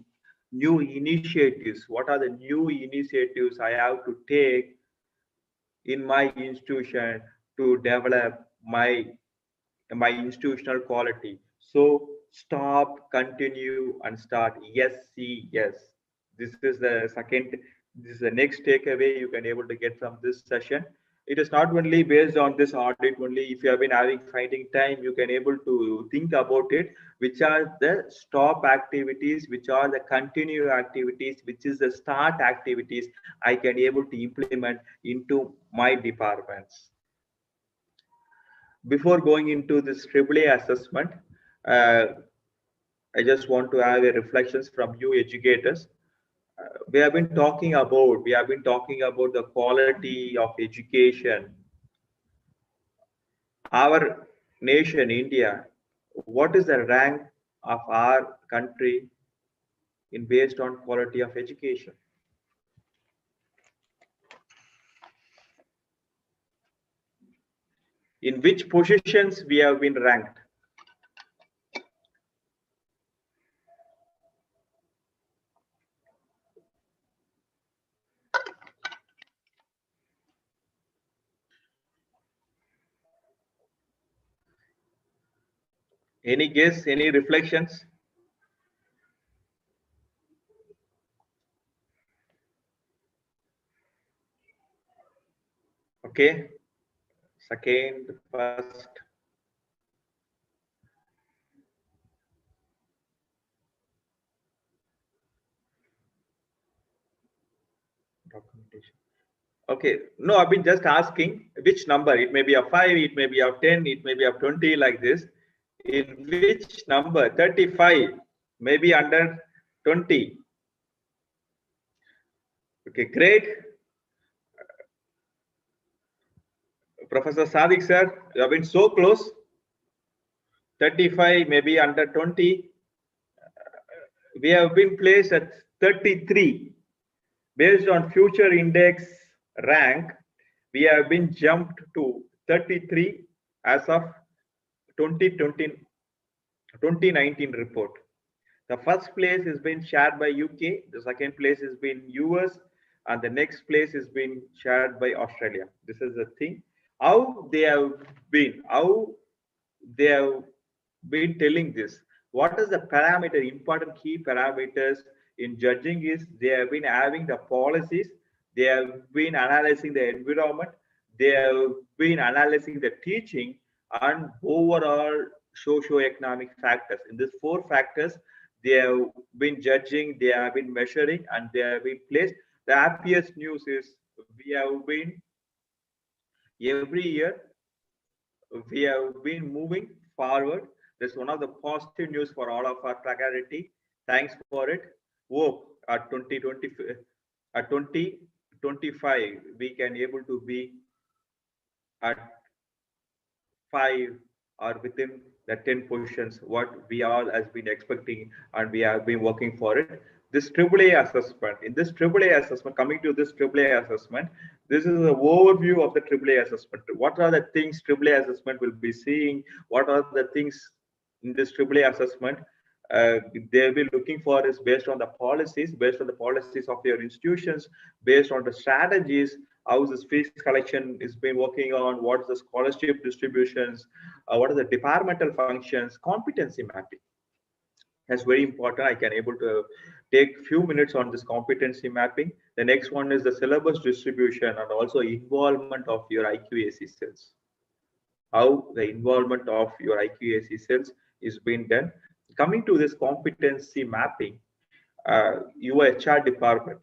new initiatives? What are the new initiatives I have to take in my institution to develop my institutional quality? So stop, continue, and start. Yes, see, yes. This is the second. This is the next takeaway you can able to get from this session. It is not only based on this audit only. If you have been finding time, you can able to think about it. Which are the stop activities? Which are the continue activities? Which is the start activities I can able to implement into my departments? Before going into this AAA assessment, I just want to have a reflections from you educators. We have been talking about the quality of education. Our nation, India, what is the rank of our country in based on quality of education? In which positions we have been ranked? Any guess, any reflections? Okay, second, first. Documentation. Okay, no, I've been just asking which number. It may be of 5, it may be of 10, it may be of 20, like this. In which number? 35, maybe under 20. Okay, great. Professor Sadiq sir, you have been so close. 35, maybe under 20. We have been placed at 33. Based on future index rank, we have been jumped to 33 as of 2019 report. The first place has been shared by UK, the second place has been US, and the next place has been shared by Australia. This is the thing. How they have been telling this. What is the parameter, important key parameters in judging is they have been having the policies, they have been analyzing the environment, they have been analyzing the teaching, and overall socio-economic factors. In these four factors, they have been judging, they have been measuring, and they have been placed. The happiest news is we have been every year we have been moving forward. That's one of the positive news for all of our fraternity. Thanks for it. Hope at 2020, at 2025, we can able to be at 5 or within the 10 positions, what we all has been expecting and we have been working for it. This AAA assessment, in this AAA assessment, coming to this AAA assessment, this is an overview of the AAA assessment. What are the things AAA assessment will be seeing? What are the things in this AAA assessment they'll be looking for is based on the policies of your institutions, based on the strategies, how this fees collection is been working on, what is the scholarship distributions, what are the departmental functions, competency mapping. That's very important. I can able to take few minutes on this competency mapping. The next one is the syllabus distribution and also involvement of your IQAC cells. How the involvement of your IQAC cells is being done. Coming to this competency mapping, your HR department,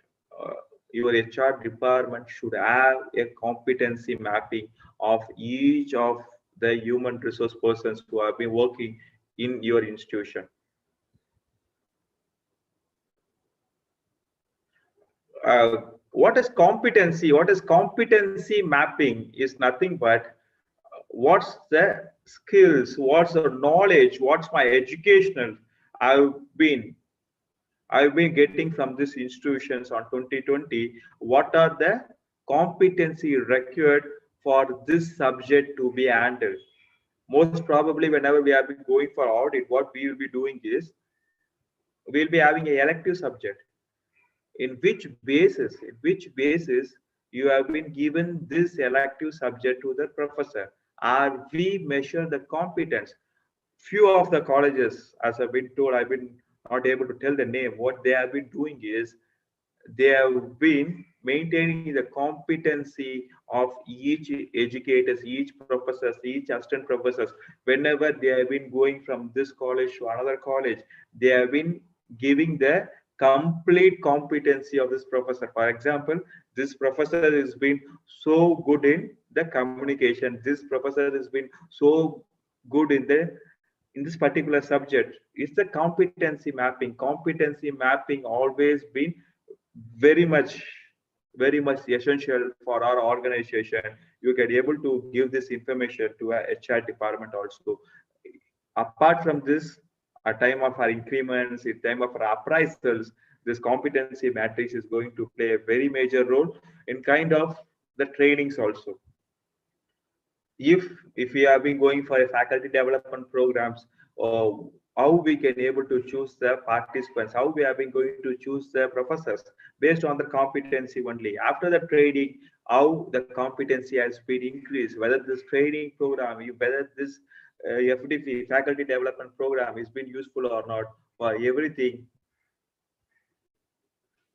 should have a competency mapping of each of the human resource persons who have been working in your institution. What is competency? What is competency mapping is nothing but what's the skills, what's the knowledge, what's my educational I've been getting from these institutions on 2020. What are the competency required for this subject to be handled? Most probably, whenever we have been going for audit, what we will be doing is we'll be having an elective subject. In which basis you have been given this elective subject to the professor? Are we measure the competence? Few of the colleges, as I've been told, I've been not able to tell the name. What they have been doing is they have been maintaining the competency of each educators, each professors, each assistant professors. Whenever they have been going from this college to another college, they have been giving the complete competency of this professor. For example, this professor has been so good in the communication. This professor has been so good in this particular subject. It's the competency mapping. Competency mapping always been very much essential for our organization. You can able to give this information to a HR department also. Apart from this, at time of our increments, at time of our appraisals, this competency matrix is going to play a very major role in kind of the trainings also. If we have been going for a faculty development programs, how we can able to choose the participants, how we have been going to choose the professors based on the competency only. After the training, how the competency has been increased, whether this training program, whether this FDP faculty development program is been useful or not for everything.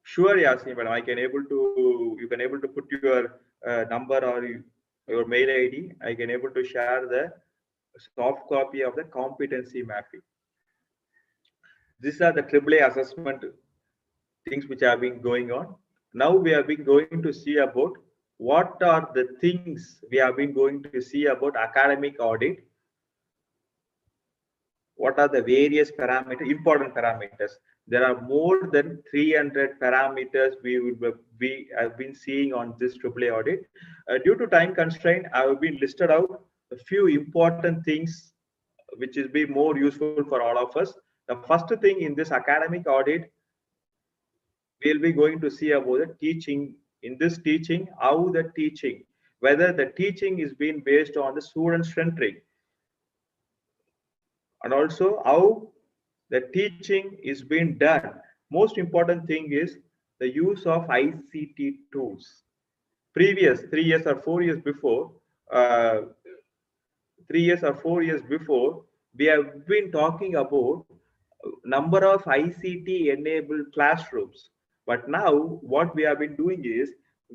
Sure, Yasin, but I can able to, you can able to put your number or your mail ID. I can able to share the soft copy of the competency mapping. These are the AAA assessment things which have been going on. Now we have been going to see about what are the things we have been going to see about academic audit. What are the various parameters, important parameters? There are more than 300 parameters we have been seeing on this AAA audit. Due to time constraint, I have been listed out a few important things which is be more useful for all of us. The first thing in this academic audit, we'll be going to see about the teaching. In this teaching, how the teaching, whether the teaching is being based on the student centric, and also how the teaching is being done. Most important thing is the use of ICT tools. Previous 3 years or 4 years before, 3 years or 4 years before, we have been talking about number of ICT enabled classrooms. But now what we have been doing is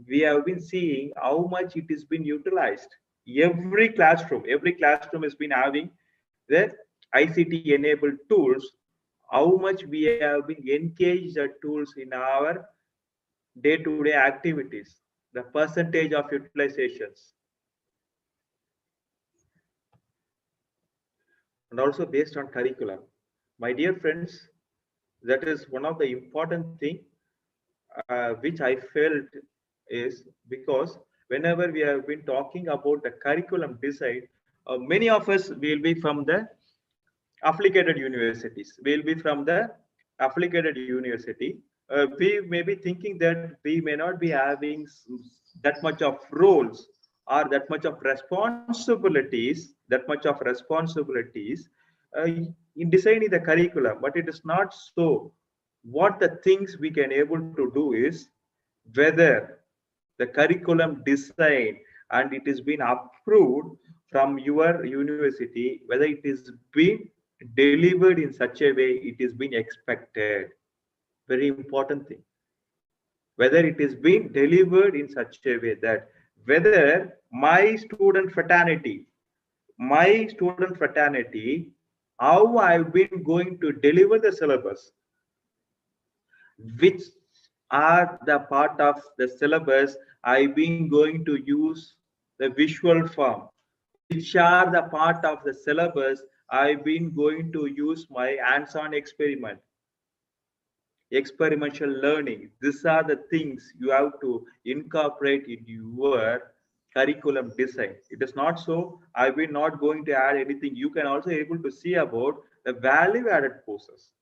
we have been seeing how much it is been utilized. every classroom has been having the ICT enabled tools. How much we have been engaged the tools in our day-to-day activities, the percentage of utilizations, and also based on curriculum. My dear friends, that is one of the important thing which I felt is because whenever we have been talking about the curriculum design, many of us will be from the affiliated universities. We'll be from the affiliated university. We may be thinking that we may not be having that much of roles or that much of responsibilities in designing the curriculum, but it is not so. What the things we can able to do is whether the curriculum design and it is been approved from your university, whether it is being delivered in such a way it is being expected. Very important thing. Whether it is being delivered in such a way that whether my student fraternity, how I've been going to deliver the syllabus, which are the part of the syllabus I've been going to use the visual form, which are the part of the syllabus I've been going to use my hands-on experiential learning. These are the things you have to incorporate in your curriculum design. It is not so I've been not going to add anything. You can also able to see about the value added courses.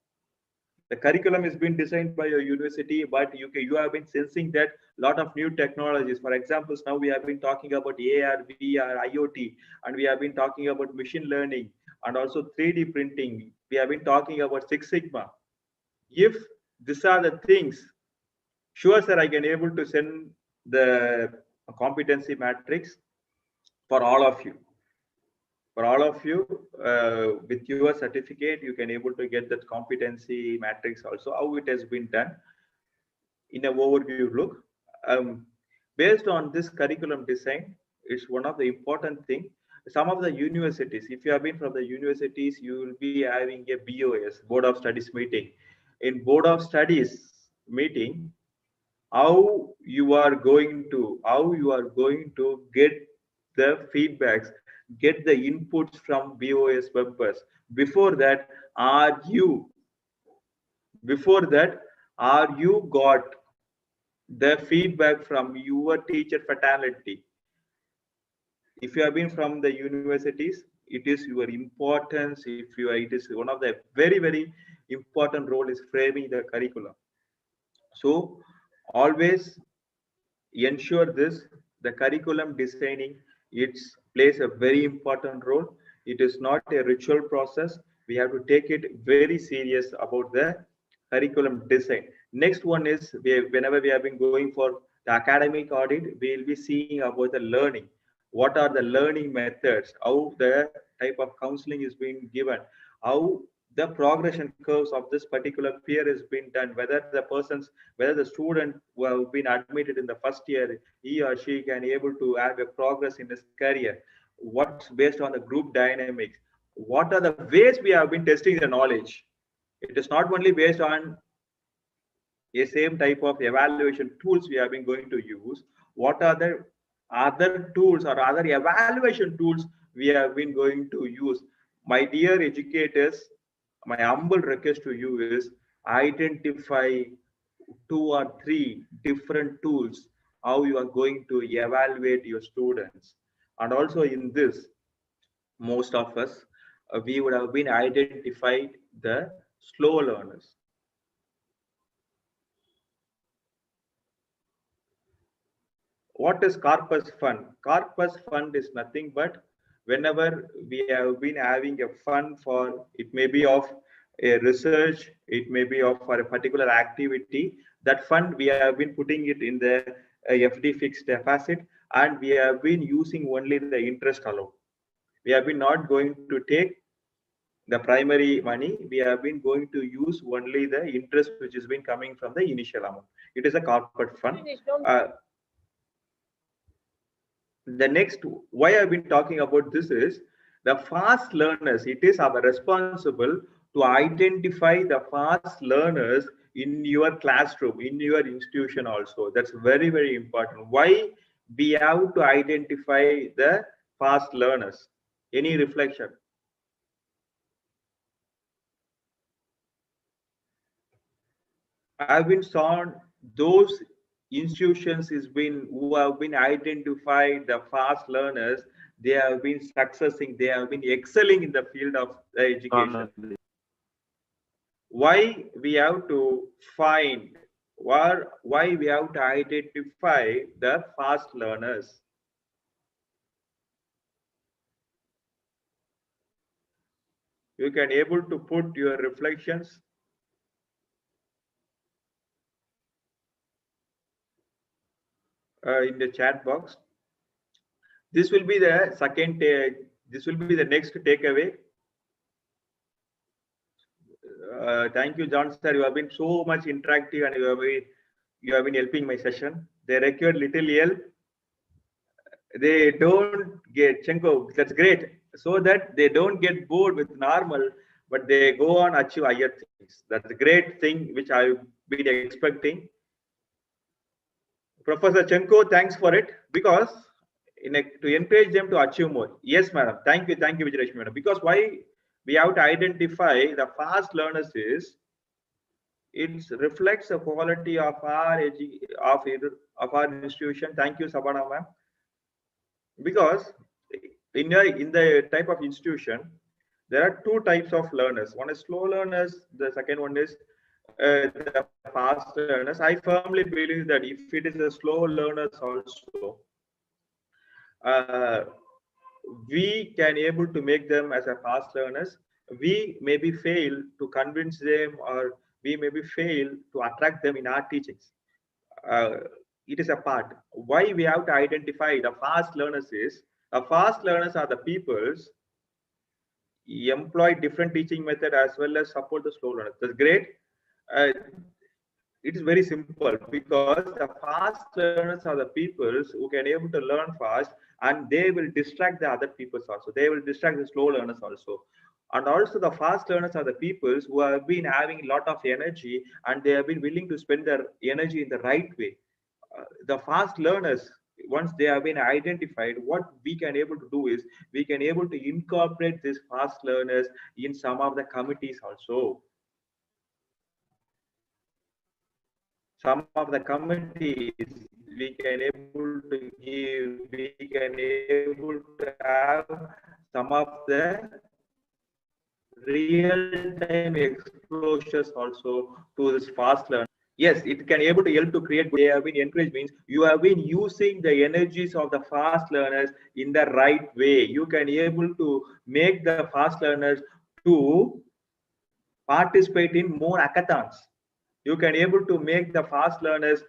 The curriculum is being designed by your university, but you have been sensing that lot of new technologies. For example, now we have been talking about AR, VR, IoT, and we have been talking about machine learning and also 3D printing. We have been talking about Six Sigma. If these are the things, sure, sir, I can able to send the competency matrix for all of you. With your certificate, you can able to get that competency matrix also, how it has been done in an overview look. Based on this curriculum design, it's one of the important thing. Some of the universities, if you have been from the universities, you will be having a BOS, Board of Studies meeting. In Board of Studies meeting, how you are going to get the feedbacks, get the inputs from BOS members. Before that, are you got the feedback from your teacher fraternity? If you have been from the universities, it is your importance. It is one of the very, very important role is framing the curriculum. So always ensure this, the curriculum designing, it plays a very important role. It is not a ritual process. We have to take it very serious about the curriculum design. Next one is whenever we have been going for the academic audit, we will be seeing about the learning. What are the learning methods? How the type of counseling is being given? How the progression curves of this particular peer has been done, whether the student who have been admitted in the first year, he or she can able to have a progress in his career. What's based on the group dynamics? What are the ways we have been testing the knowledge? It is not only based on a same type of evaluation tools we have been going to use. What are the other tools or other evaluation tools we have been going to use? My dear educators, my humble request to you is identify 2 or 3 different tools how you are going to evaluate your students. And also in this, most of us, we would have been identified the slow learners. What is corpus fund? Corpus fund is nothing but whenever we have been having a fund for, it may be of a research, it may be of for a particular activity, that fund we have been putting it in the FD fixed deposit, and we have been using only the interest alone. We have been not going to take the primary money. We have been going to use only the interest which has been coming from the initial amount. It is a corporate fund. The next, why I've been talking about this is the fast learners. It is our responsible to identify the fast learners in your classroom, in your institution also. That's very, very important. Why we have to identify the fast learners? Any reflection? I've been shown those institutions is been who have been identified the fast learners. They have been successing. They have been excelling in the field of education. Why we have to find why we have to identify the fast learners? You can able to put your reflections in the chat box. This will be the second. This will be the next takeaway. Thank you, John sir. You have been so much interactive and you have been helping my session. They require little help. They don't get Chenko. That's great. So that they don't get bored with normal, but they go on achieve higher things. That's a great thing which I've been expecting. Professor Chenko, thanks for it, because to encourage them to achieve more. Yes, madam. Thank you, Vijayalakshmi madam. Because why we have to identify the fast learners is it reflects the quality of our our institution. Thank you, Sabana ma'am. Because in the type of institution, there are two types of learners. One is slow learners. The second one is the fast learners. I firmly believe that if it is a slow learners also, we can able to make them as a fast learners. We maybe fail to convince them, or we maybe fail to attract them in our teachings. It is a part. Why we have to identify the fast learners is, fast learners are the peoples employ different teaching method as well as support the slow learners. That's great. It is very simple, because the fast learners are the peoples who can able to learn fast, and they will distract the other peoples also. They will distract the slow learners also. And also the fast learners are the peoples who have been having a lot of energy, and they have been willing to spend their energy in the right way. The fast learners, once they have been identified, what we can able to do is we can able to incorporate these fast learners in some of the committees also. Some of the committees we can able to give, we can able to have some of the real-time exposures also to this fast learner. Yes, it can able to help to create. They have been encouraged, means you have been using the energies of the fast learners in the right way. You can able to make the fast learners to participate in more hackathons. You can able to make the fast learners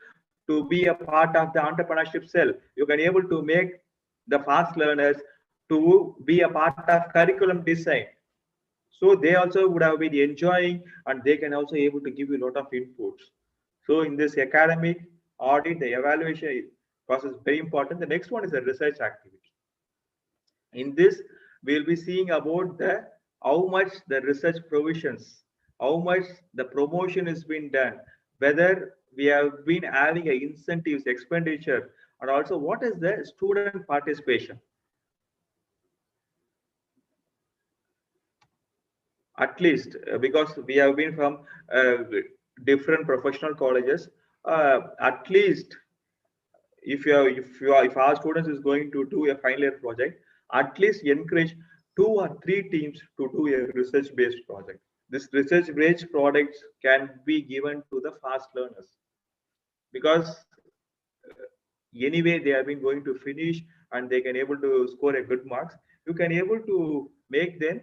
to be a part of the entrepreneurship cell. You can able to make the fast learners to be a part of curriculum design. So they also would have been enjoying, and they can also able to give you a lot of inputs. So in this academic audit, the evaluation process is very important. The next one is the research activity. In this, we'll be seeing about the how much the research provisions, how much the promotion has been done, whether we have been having a incentives expenditure, and also what is the student participation. At least because we have been from different professional colleges, at least if our students is going to do a final year project, at least encourage 2 or 3 teams to do a research based project. This research based products can be given to the fast learners, because anyway they have been going to finish and they can able to score a good marks. You can able to make them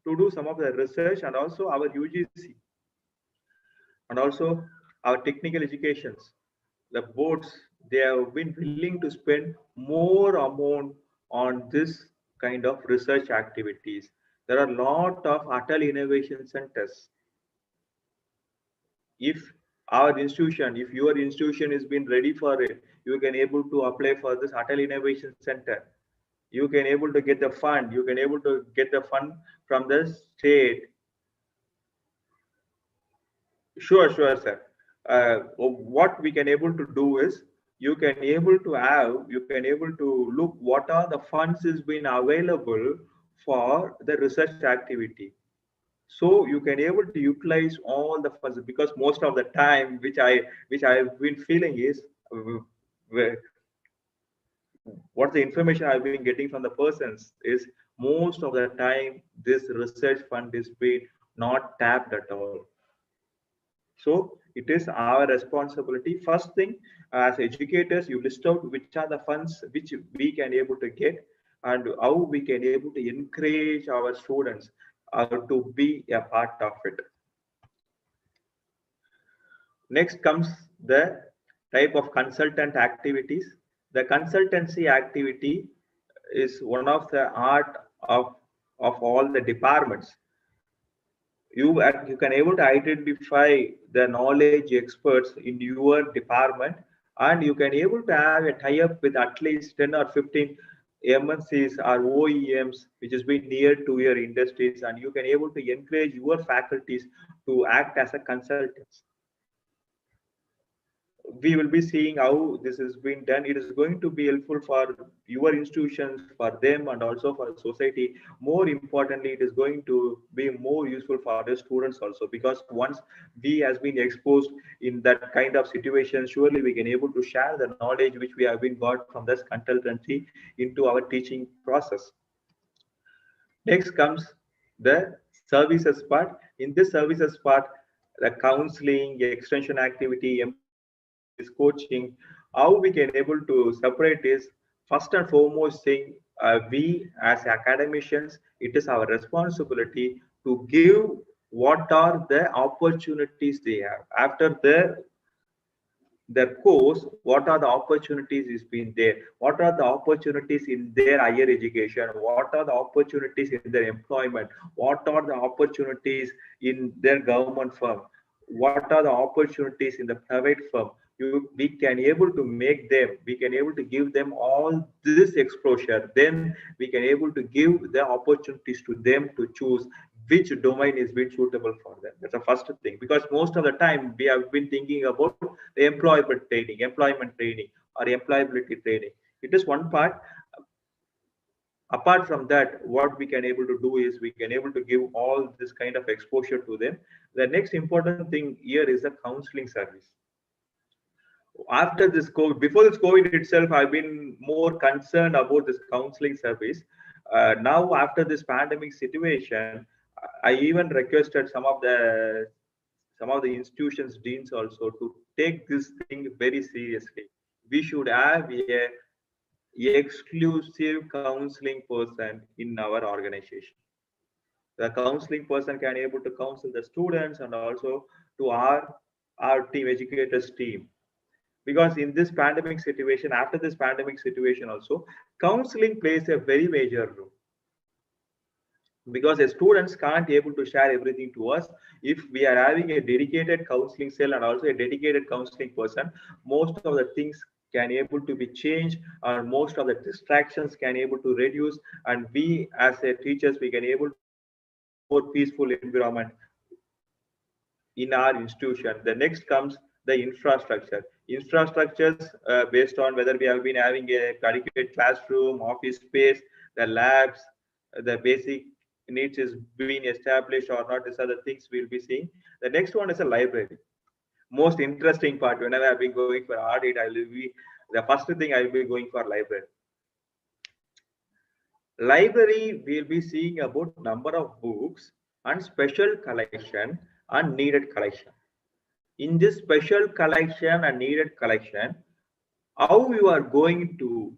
to do some of the research, and also our UGC and also our technical educations, the boards, they have been willing to spend more amount on this kind of research activities. There are a lot of Atal innovation centers. If our institution, if your institution is been ready for it, you can able to apply for this Atal Innovation Center. You can able to get the fund. You can able to get the fund from the state. Sure, sir. What we can able to do is you can able to have, you can able to look what are the funds is been available for the research activity. So you can able to utilize all the funds, because most of the time which I've been feeling is what the information I've been getting from the persons is most of the time this research fund is being not tapped at all. So it is our responsibility. First thing, as educators, you list out which are the funds which we can able to get and how we can able to encourage our students to be a part of it. Next comes the type of consultant activities. The consultancy activity is one of the art of all the departments. You can able to identify the knowledge experts in your department, and you can able to have a tie-up with at least 10 or 15 MNCs or OEMs which has been near to your industries, and you can able to encourage your faculties to act as a consultants. We will be seeing how this has been done. It is going to be helpful for your institutions, for them, and also for society. More importantly, it is going to be more useful for the students also, because once we has been exposed in that kind of situation, surely we can able to share the knowledge which we have been got from this consultancy into our teaching process. Next comes the services part. In this services part, the counseling, extension activity, activities, coaching, how we can able to separate is first and foremost thing, we as academicians, it is our responsibility to give what are the opportunities they have after their course. What are the opportunities is been there, what are the opportunities in their higher education, what are the opportunities in their employment, what are the opportunities in their government firm, what are the opportunities in the private firm. We can able to make them, we can able to give them all this exposure, then we can able to give the opportunities to them to choose which domain is been suitable for them. That's the first thing, because most of the time we have been thinking about the employment training or employability training. It is one part. Apart from that, what we can able to do is we can able to give all this kind of exposure to them. The next important thing here is the counseling service. After this COVID, before this COVID itself, I've been more concerned about this counseling service. Now, after this pandemic situation, I even requested some of the institutions deans also to take this thing very seriously. We should have a exclusive counseling person in our organization. The counseling person can able to counsel the students and also to our team educators team, because in this pandemic situation, after this pandemic situation also, counseling plays a very major role, because the students can't able to share everything to us. If we are having a dedicated counseling cell and also a dedicated counseling person, most of the things can able to be changed, or most of the distractions can able to reduce, and we as a teachers, we can able to more peaceful environment in our institution. The next comes the infrastructure. Infrastructures based on whether we have been having a adequate classroom, office space, the labs, the basic needs is being established or not. These are the things we'll be seeing. The next one is a library. Most interesting part. Whenever I've been going for audit, I will be the first thing I will be going for library. Library will be seeing about number of books and special collection and needed collection. In this special collection and needed collection, how you are going to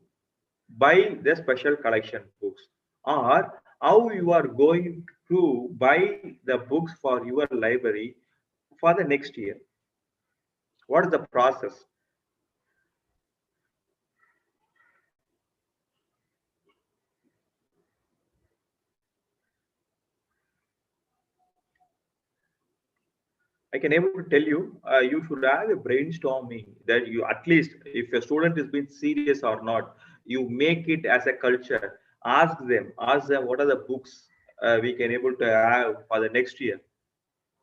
buy the special collection books, or how you are going to buy the books for your library for the next year. What is the process? I can able to tell you, you should have a brainstorming that you at least if a student is being serious or not, you make it as a culture. Ask them what are the books we can able to have for the next year.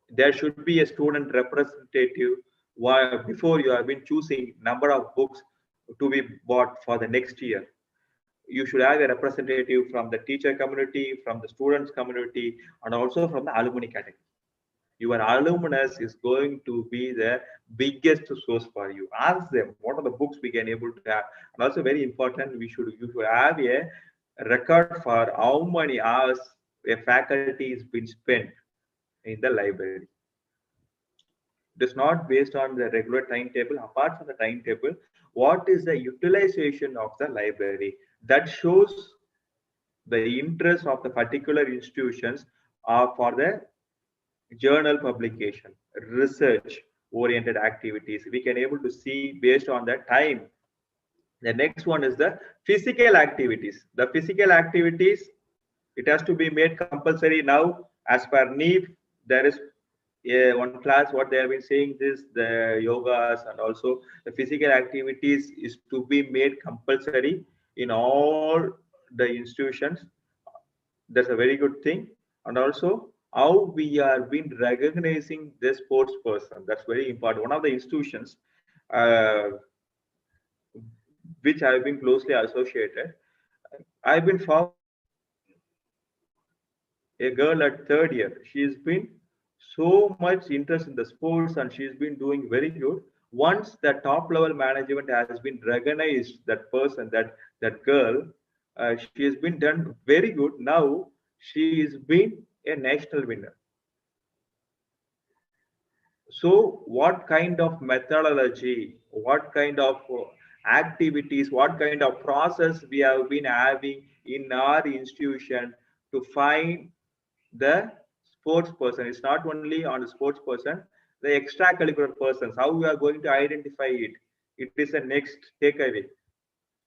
There should be a student representative while before you have been choosing number of books to be bought for the next year. You should have a representative from the teacher community, from the students community, and also from the alumni category. Your alumnus is going to be the biggest source for you. Ask them what are the books we can able to have, and also very important, you should have a record for how many hours a faculty is been spent in the library. It is not based on the regular timetable. Apart from the timetable, what is the utilization of the library? That shows the interest of the particular institutions for the journal publication, research oriented activities. We can able to see based on the time. The next one is the physical activities. The physical activities, it has to be made compulsory now as per NEEP. There is one class what they have been saying this, the yogas and also the physical activities is to be made compulsory in all the institutions. That's a very good thing. And also how we are been recognizing the sports person, that's very important. One of the institutions uh, which I've been closely associated, I've been found a girl at third year. She's been so much interest in the sports and she's been doing very good. Once the top level management has been recognized that person, that girl, she has been done very good. Now she is been a national winner. So what kind of methodology, what kind of activities, what kind of process we have been having in our institution to find the sports person? It's not only on the sports person, the extracurricular persons, how we are going to identify it. It is a next takeaway.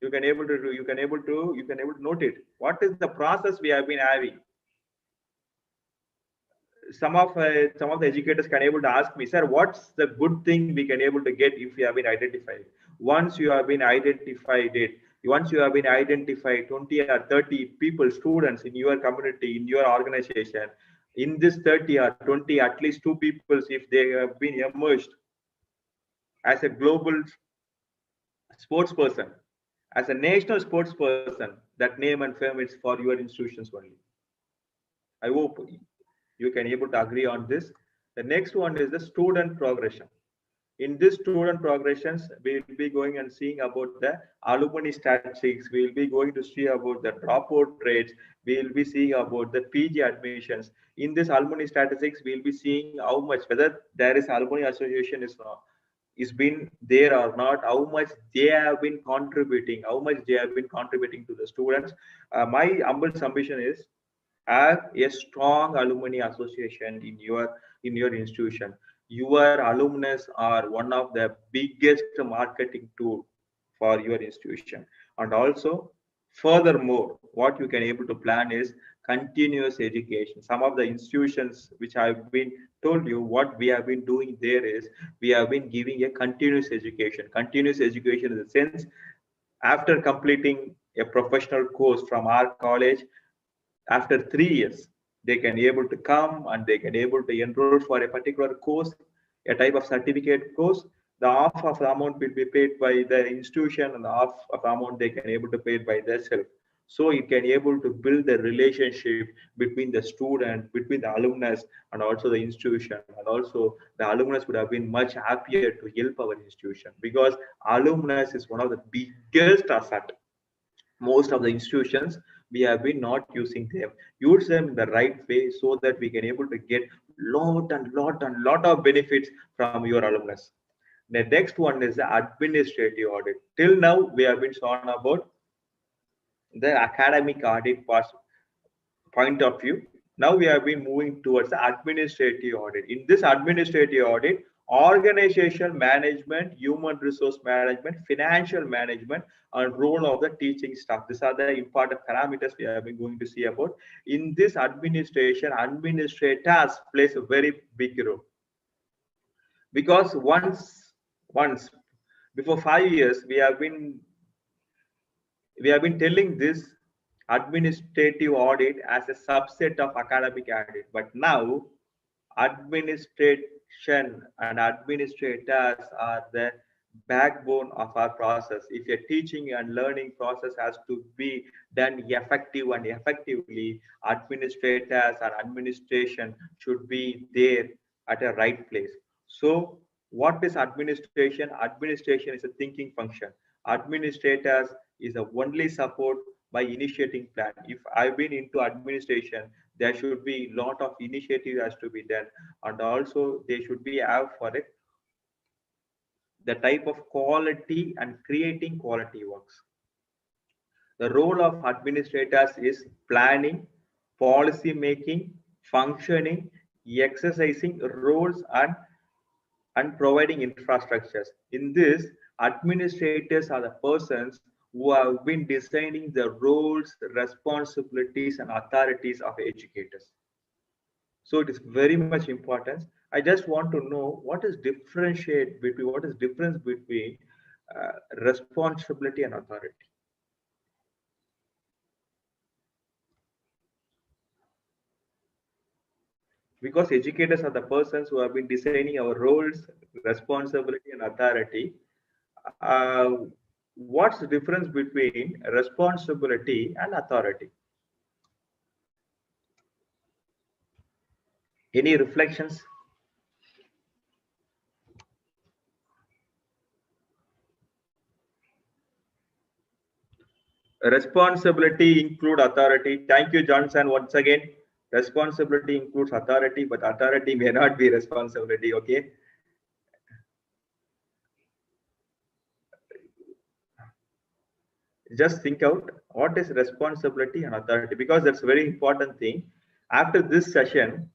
You can able to do, you can able to note it. What is the process we have been having? Some of the educators can able to ask me, sir, what's the good thing we can able to get if we have been identified? Once you have been identified it, once you have been identified 20 or 30 people, students in your community, in your organization, in this 30 or 20, at least two people, if they have been emerged as a global sports person, as a national sports person, that name and fame is for your institutions only. I hope you can able to agree on this. The next one is the student progression. In this student progressions, we will be going and seeing about the alumni statistics. We will be going to see about the dropout rates. We will be seeing about the PG admissions. In this alumni statistics, we will be seeing how much, whether there is alumni association is been there or not, how much they have been contributing, how much they have been contributing to the students. My humble submission is have a strong alumni association in your institution. Your alumnus are one of the biggest marketing tool for your institution. And also furthermore, what you can able to plan is continuous education. Some of the institutions which I've been told you, what we have been doing there is we have been giving a continuous education. Continuous education in the sense, after completing a professional course from our college, after 3 years they can able to come and they can able to enroll for a particular course, a type of certificate course. The half of the amount will be paid by the institution and the half of the amount they can able to pay by themselves. So it can able to build the relationship between the student, between the alumnus and also the institution. And also the alumnus would have been much happier to help our institution, because alumnus is one of the biggest asset. Most of the institutions, we have been not using them. Use them in the right way so that we can able to get lot of benefits from your alumnus. The next one is the administrative audit. Till now we have been talking about the academic audit point of view. Now we have been moving towards the administrative audit. In this administrative audit, organizational management, human resource management, financial management, and role of the teaching staff. These are the important parameters we have been going to see about. In this administration, administrators plays a very big role. Because once before 5 years we have been telling this administrative audit as a subset of academic audit, but now administration and administrators are the backbone of our process. If your teaching and learning process has to be done effective and effectively, administrators and administration should be there at a right place. So what is administration? Administration is a thinking function. Administrators is the only support by initiating plan. If I've been into administration, there should be a lot of initiative has to be done, and also they should be have for it the type of quality and creating quality works. The role of administrators is planning, policy making, functioning, exercising roles, and providing infrastructures. In this, administrators are the persons who have been designing the roles, responsibilities, and authorities of educators. So it is very much important. I just want to know what is difference between responsibility and authority. Because educators are the persons who have been designing our roles, responsibility, and authority. Uh, what's the difference between responsibility and authority? Any reflections? Responsibility include authority. Thank you, Johnson, once again. Responsibility includes authority, but authority may not be responsibility. Okay. Just think out what is responsibility and authority, because that's a very important thing. After this session,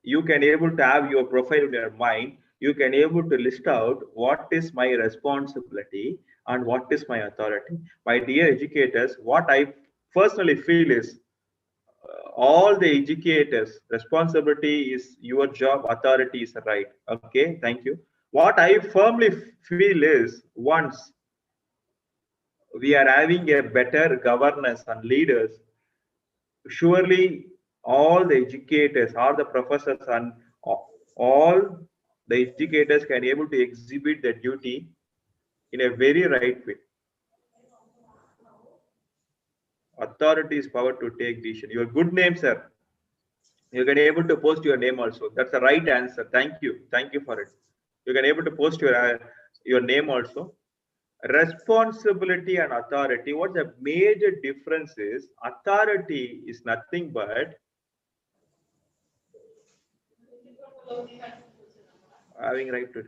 you can able to have your profile in your mind. You can able to list out what is my responsibility and what is my authority. My dear educators, what I personally feel is all the educators responsibility is your job, authority is right. Okay, thank you. What I firmly feel is once we are having a better governance and leaders, surely all the educators, all the professors, and all the educators can able to exhibit their duty in a very right way. Authority is power to take decision. Your good name, sir. You can able to post your name also. That's the right answer. Thank you for it. You can able to post your name also. Responsibility and authority. What the major difference is? Authority is nothing but having right to.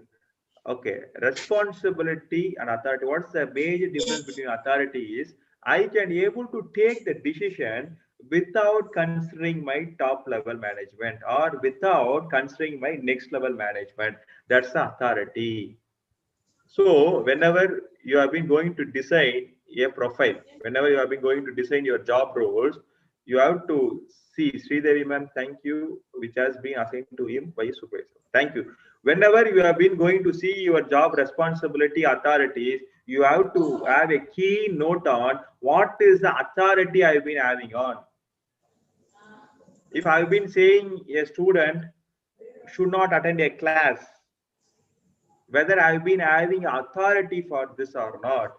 Okay, responsibility and authority. What's the major difference between authority is I can able to take the decision without considering my top level management or without considering my next level management. That's the authority. So whenever you have been going to design a profile, whenever you have been going to design your job roles, you have to see Sridevi ma'am, thank you, which has been assigned to him by supervisor. Thank you. Whenever you have been going to see your job responsibility authorities, you have to have a key note on what is the authority I've been having on. If I've been saying a student should not attend a class, whether I've been having authority for this or not,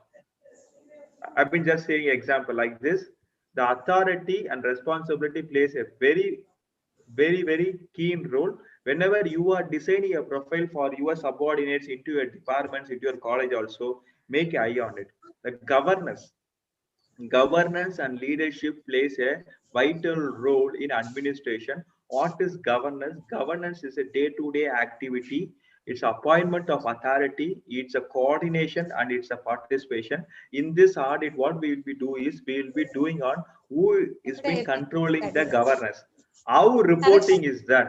I've been just saying example like this. The authority and responsibility plays a very keen role. Whenever you are designing a profile for your subordinates into your departments, into your college also, make an eye on it. The governance and leadership plays a vital role in administration. What is governance? Governance is a day-to-day activity. It's appointment of authority, it's a coordination, and it's a participation. In this audit, what we will be doing is we will be doing on who is being controlling the governance, how reporting is done,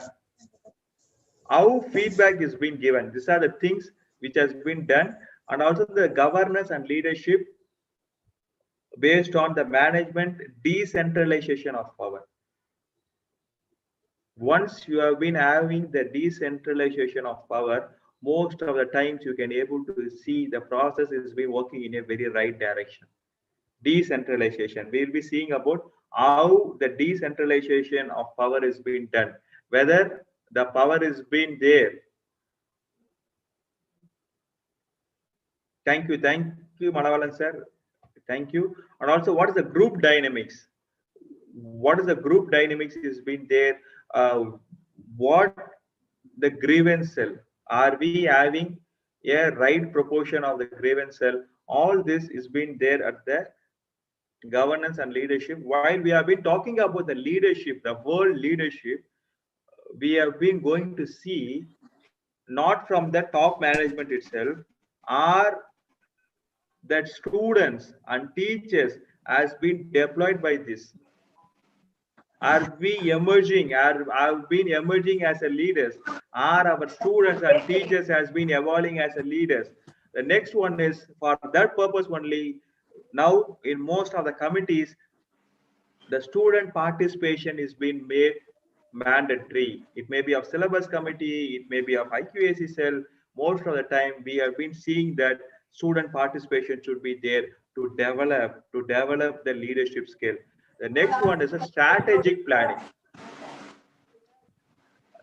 how feedback is being given. These are the things which has been done, and also the governance and leadership based on the management decentralization of power. Once you have been having the decentralization of power, most of the times you can able to see the process is being working in a very right direction. Decentralization, we'll be seeing about how the decentralization of power is being done, whether the power is being there. Thank you, Manavalan sir. Thank you. And also, what is the group dynamics? What is the group dynamics is been there? What the grievance cell? Are we having a right proportion of the grievance cell? All this is been there at the governance and leadership. While we have been talking about the leadership, the world leadership, we have been going to see not from the top management itself, are that students and teachers has been deployed by this. Are we emerging? Have been emerging as a leaders? Are our students and teachers has been evolving as a leaders? The next one is for that purpose only. Now, in most of the committees, the student participation is being made mandatory. It may be of syllabus committee, it may be of IQAC cell. Most of the time, we have been seeing that student participation should be there to develop the leadership skill. The next one is a strategic planning.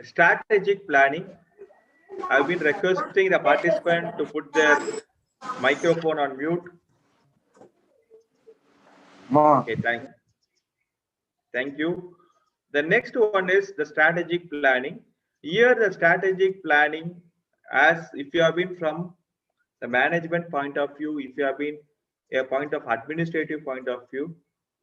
Strategic planning. I've been requesting the participant to put their microphone on mute. Okay, thank you. The next one is the strategic planning. Here, the strategic planning, as if you have been from the management point of view, if you have been a point of administrative point of view,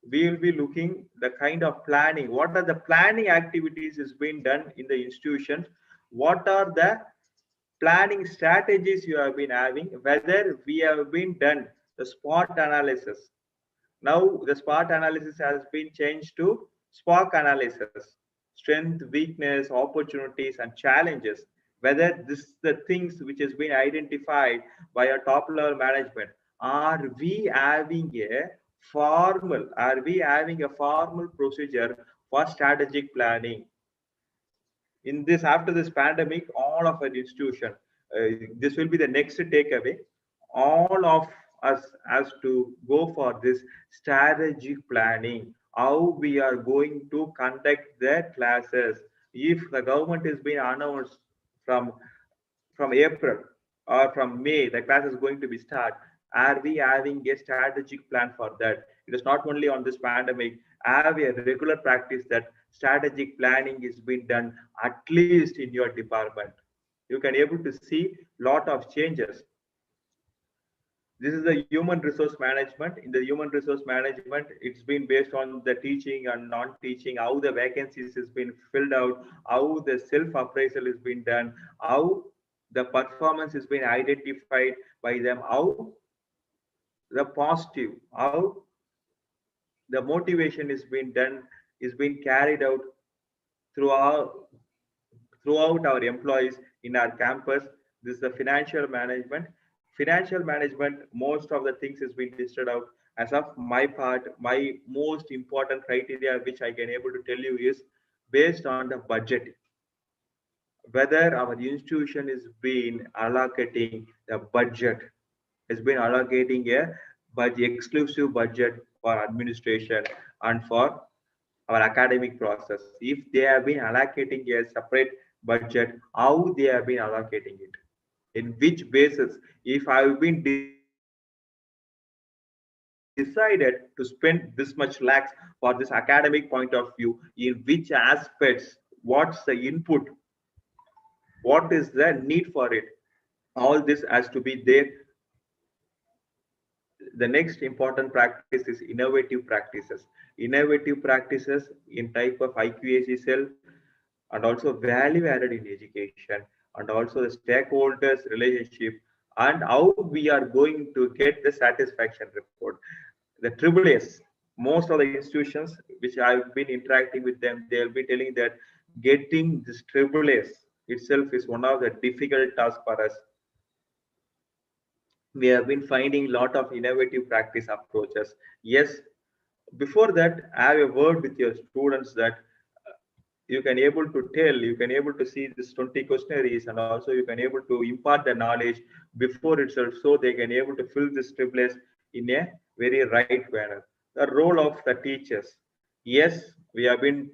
we will be looking the kind of planning. What are the planning activities is being done in the institutions? What are the planning strategies you have been having? Whether we have been done the SWOT analysis. Now the SWOT analysis has been changed to SPOC analysis: strength, weakness, opportunities, and challenges. Whether this the things which has been identified by a top level management, are we having a formal procedure for strategic planning? In this, after this pandemic, all of an institution, this will be the next takeaway. All of us has to go for this strategic planning, how we are going to conduct the classes. If the government is being announced from April or from May, the class is going to be start. Are we having a strategic plan for that? It is not only on this pandemic. Have a regular practice that strategic planning is being done at least in your department. You can able to see lot of changes. This is the human resource management. In the human resource management, it's been based on the teaching and non-teaching, how the vacancies has been filled out, how the self-appraisal is being done, how the performance is being identified by them, how the positive, how the motivation is being done, is being carried out throughout our employees in our campus. This is the financial management. Financial management, most of the things is being listed out. As of my part, my most important criteria which I can able to tell you is based on the budget. Whether our institution is been allocating the budget, has been allocating a exclusive budget for administration and for our academic process. If they have been allocating a separate budget, how they have been allocating it, in which basis. If I've been decided to spend this much lakhs for this academic point of view, in which aspects, what's the input, what is the need for it, all this has to be there. The next important practice is innovative practices. Innovative practices in type of IQAC cell, and also value added in education, and also the stakeholders relationship, and how we are going to get the satisfaction report. The AAAS, most of the institutions which I've been interacting with them, they'll be telling that getting this AAAS itself is one of the difficult tasks for us. We have been finding a lot of innovative practice approaches. Yes, before that, have a word with your students that you can able to tell, you can able to see this 20 questionnaires, and also you can able to impart the knowledge before itself, so they can able to fill this triplets in a very right manner. The role of the teachers. Yes, we have been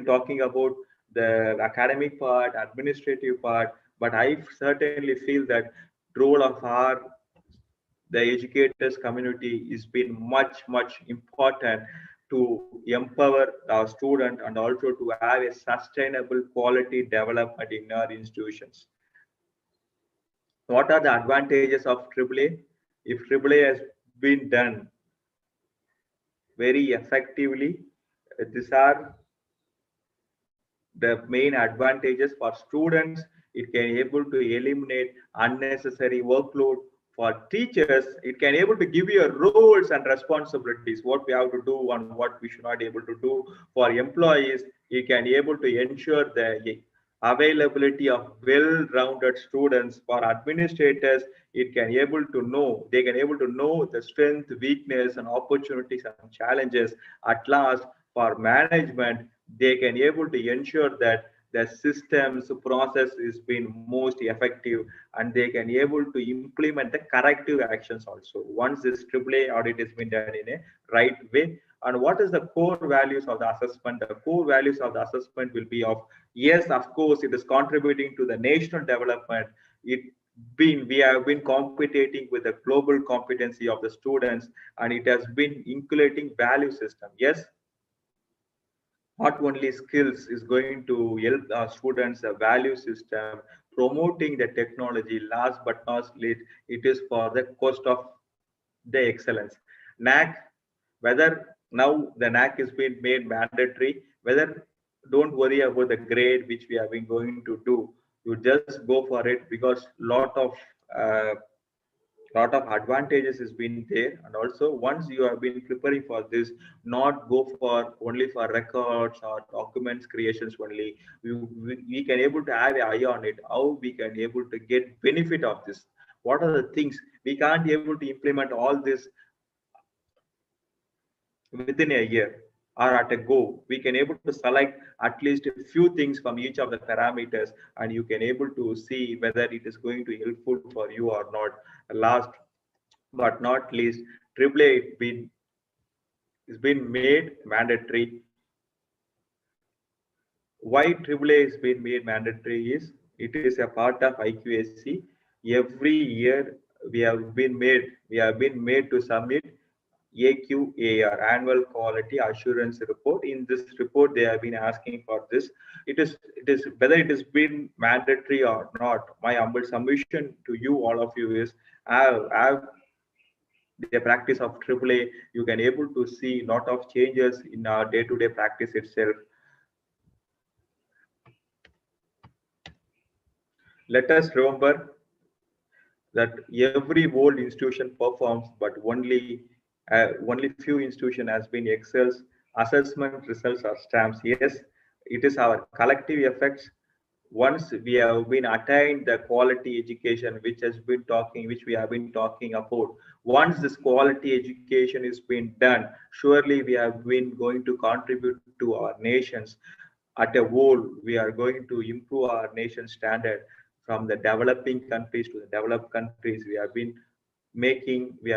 talking about the academic part, administrative part, but I certainly feel that role of the educators community is been much important to empower our student and also to have a sustainable quality development in our institutions. What are the advantages of AAA? If AAA has been done very effectively, these are the main advantages for students. It can able to eliminate unnecessary workload. For teachers, it can able to give you roles and responsibilities, what we have to do and what we should not able to do. For employees, it can able to ensure the availability of well-rounded students. For administrators, it can able to know, they can able to know the strength, weakness and opportunities and challenges. At last, for management, they can able to ensure that the systems process is being most effective, and they can able to implement the corrective actions also once this AAA audit has been done in a right way. And what is the core values of the assessment? The core values of the assessment will be of, yes, of course, it is contributing to the national development. We have been competing with the global competency of the students, and it has been including value system. Yes, not only skills is going to help our students a value system, promoting the technology. Last but not least, it is for the cost of the excellence. NAC, whether now the NAC is being made mandatory, whether don't worry about the grade which we have been going to do, you just go for it, because uh, lot of advantages has been there. And also once you have been preparing for this, not go for only for records or documents creations only. We can able to have an eye on it, how we can able to get benefit of this. What are the things we can't be able to implement all this within a year or at a go. We can able to select at least a few things from each of the parameters, and you can able to see whether it is going to helpful for you or not. Last but not least, AAA it's been made mandatory. Why AAA is being made mandatory is it is a part of IQAC. Every year we have been made to submit AQAR, Annual Quality Assurance Report. In this report, they have been asking for this. It is whether it has been mandatory or not. My humble submission to you, all of you, is have the practice of AAA. You can able to see lot of changes in our day-to-day practice itself. Let us remember that every old institution performs, but only few institution has been excels. Assessment results are stamps. Yes, it is our collective effects. Once we have been attained the quality education which we have been talking about, once this quality education is being done, surely we have been going to contribute to our nations at a whole. We are going to improve our nation standard from the developing countries to the developed countries. We have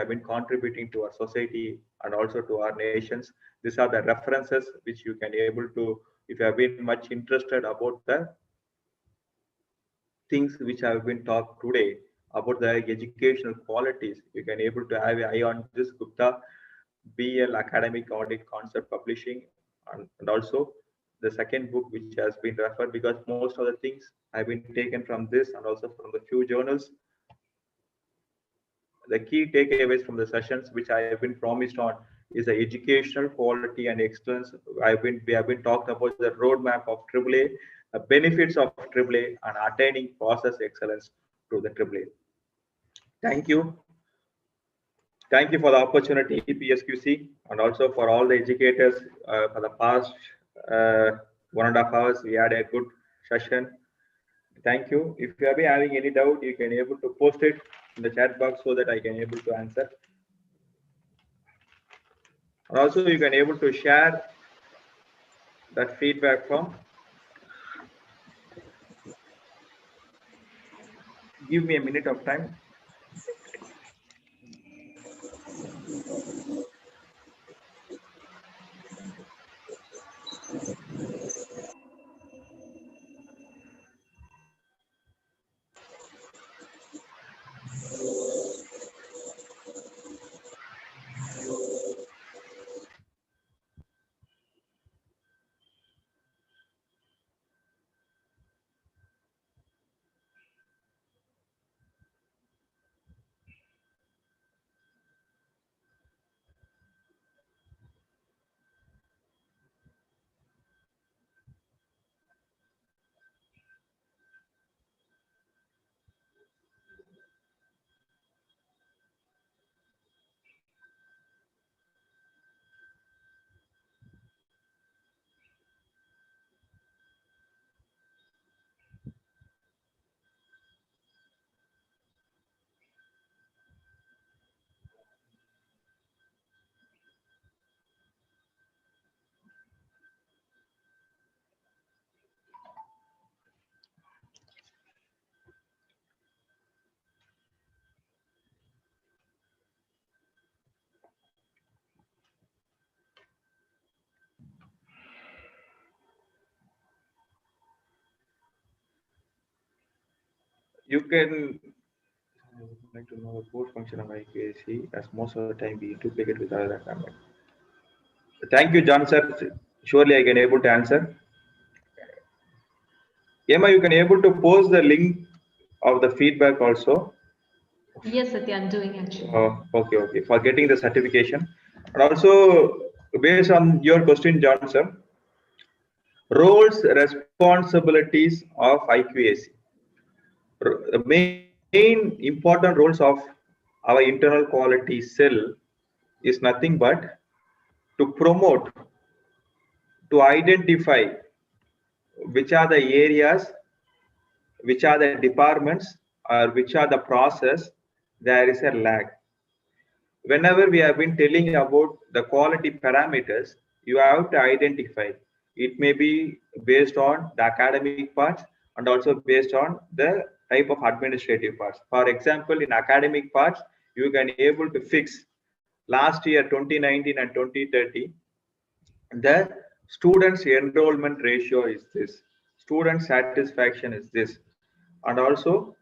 been contributing to our society and also to our nations. These are the references which you can able to, if you have been much interested about the things which have been talked today about the educational qualities, you can able to have an eye on this Gupta BL Academic Audit Concept Publishing, and also the second book which has been referred, because most of the things have been taken from this and also from the few journals. The key takeaways from the sessions which I have been promised on is the educational quality and excellence. We have been talked about the roadmap of AAA, the benefits of AAA, and attaining process excellence to the AAA. Thank you. Thank you for the opportunity, PSQC, and also for all the educators for the past 1.5 hours. We had a good session. Thank you. If you have been having any doubt, you can able to post it in the chat box so that I can able to answer. And also you can able to share that feedback form. Give me a minute of time. You can like to know the core function of IQAC, as most of the time we duplicate with other assignment. Thank you, John sir. Surely I can able to answer. Emma, you can able to post the link of the feedback also. Yes, Satya, I'm doing actually. Okay. For getting the certification. And also, based on your question, John sir, roles, responsibilities of IQAC. The main important roles of our internal quality cell is nothing but to promote, to identify which are the areas, which are the departments, or which are the process there is a lag. Whenever we have been telling about the quality parameters, you have to identify. It may be based on the academic parts and also based on the type of administrative parts. For example, in academic parts, you can able to fix last year 2019 and 2030, the students enrollment ratio is this, student satisfaction is this, and also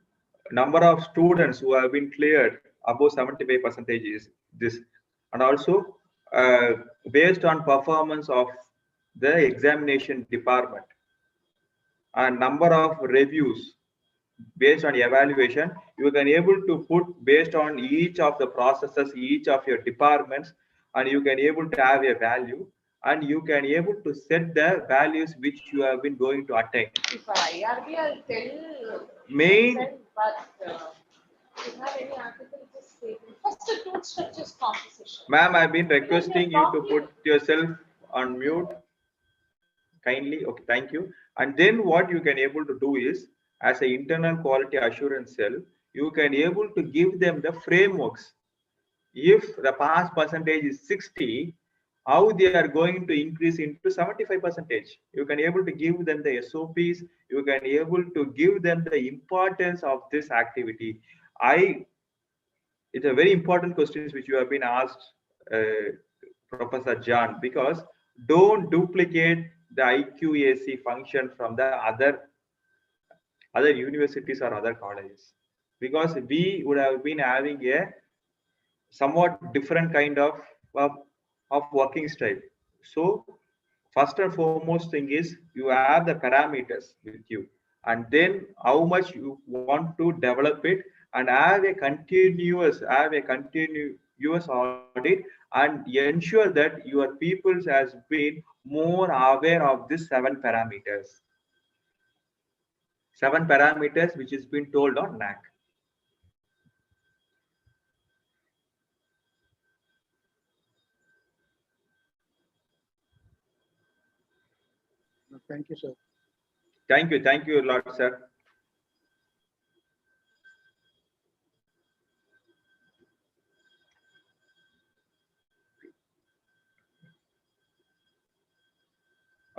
number of students who have been cleared above 75 percentage is this, and also based on performance of the examination department and number of reviews based on evaluation, you can able to put based on each of the processes, each of your departments, and you can able to have a value, and you can able to set the values which you have been going to attain. If IRB, I'll tell Main, but if you have any article, just say first the two structures composition. ma'am, I've been requesting you to put yourself on mute kindly. Okay, thank you. And then what you can able to do is, as an internal quality assurance cell, you can able to give them the frameworks. If the pass percentage is 60, how they are going to increase into 75 percentage. You can able to give them the SOPs. You can able to give them the importance of this activity. It's a very important question which you have been asked, Professor John, because don't duplicate the IQAC function from the other universities or other colleges, because we would have been having a somewhat different kind of working style. So first and foremost thing is you have the parameters with you, and then how much you want to develop it, and have a continuous audit, and ensure that your peoples has been more aware of this seven parameters which is been told on NAC. Thank you, sir. Thank you, Lord sir.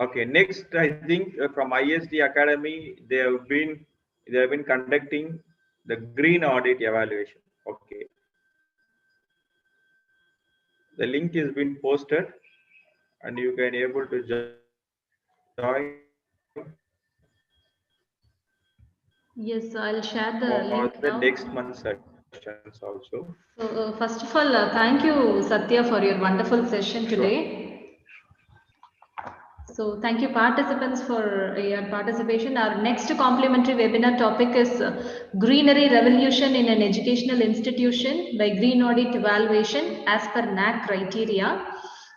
Okay, next I think from ISD Academy they have been conducting the green audit evaluation. Okay, the link is been posted and you can able to join Yes, I'll share the for link the now. next month's sessions also. So, first of all, thank you, Satya, for your wonderful session today. So, thank you, participants, for your participation. Our next complimentary webinar topic is Greenery Revolution in an Educational Institution by Green Audit Evaluation as per NAAC criteria.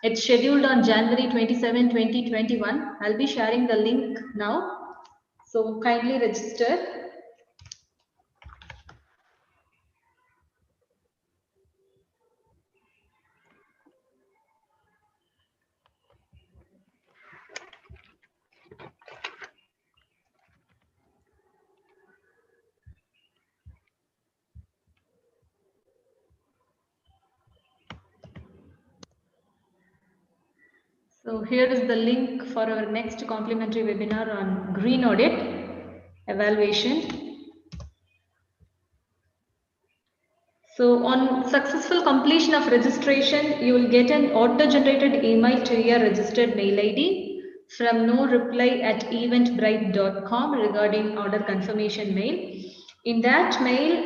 It's scheduled on January 27, 2021. I'll be sharing the link now. So, kindly register. So here is the link for our next complimentary webinar on green audit evaluation. So on successful completion of registration, you will get an auto-generated email to your registered mail ID from noreply@eventbrite.com regarding order confirmation mail. In that mail,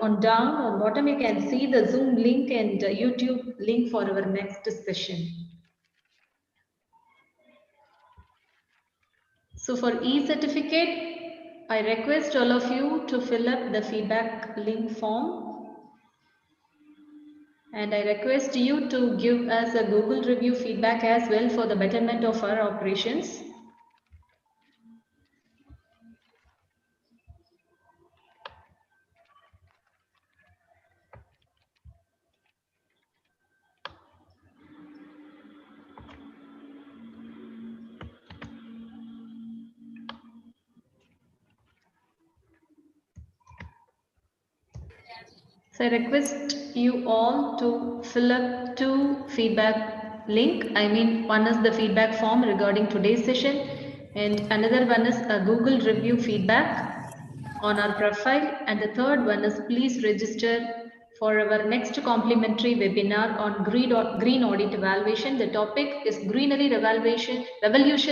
on bottom, you can see the Zoom link and YouTube link for our next session. So for e-certificate, I request all of you to fill up the feedback link form. And I request you to give us a Google review feedback as well for the betterment of our operations. So I request you all to fill up 2 feedback link. I mean, one is the feedback form regarding today's session and another one is a Google review feedback on our profile, and the third one is please register for our next complimentary webinar on green audit evaluation. The topic is Greenery Revolution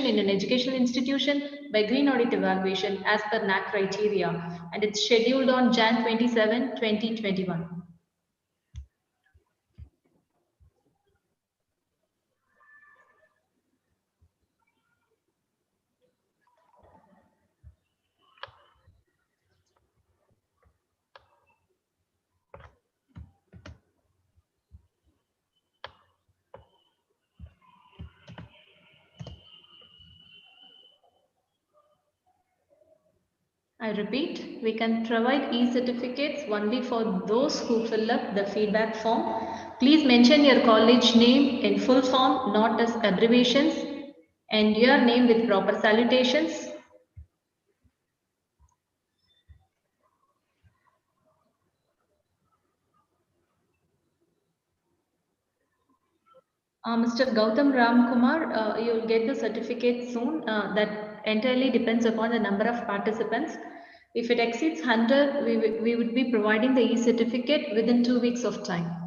in an Educational Institution by Green Audit Evaluation as per NAAC criteria, and it's scheduled on Jan 27, 2021. I repeat, we can provide e-certificates only for those who fill up the feedback form. Please mention your college name in full form, not as abbreviations, and your name with proper salutations. Mr. Gautam Ramkumar, you will get the certificate soon. That entirely depends upon the number of participants. If it exceeds 100, we would be providing the e-certificate within 2 weeks of time.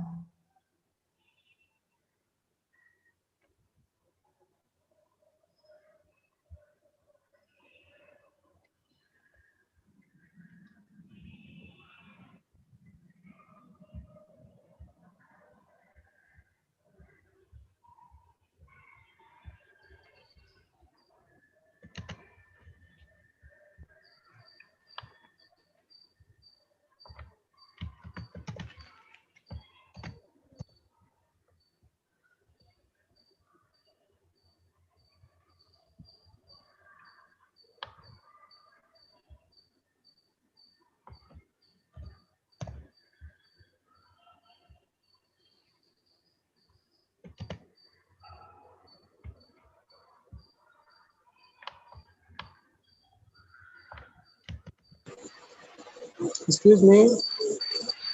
Excuse me,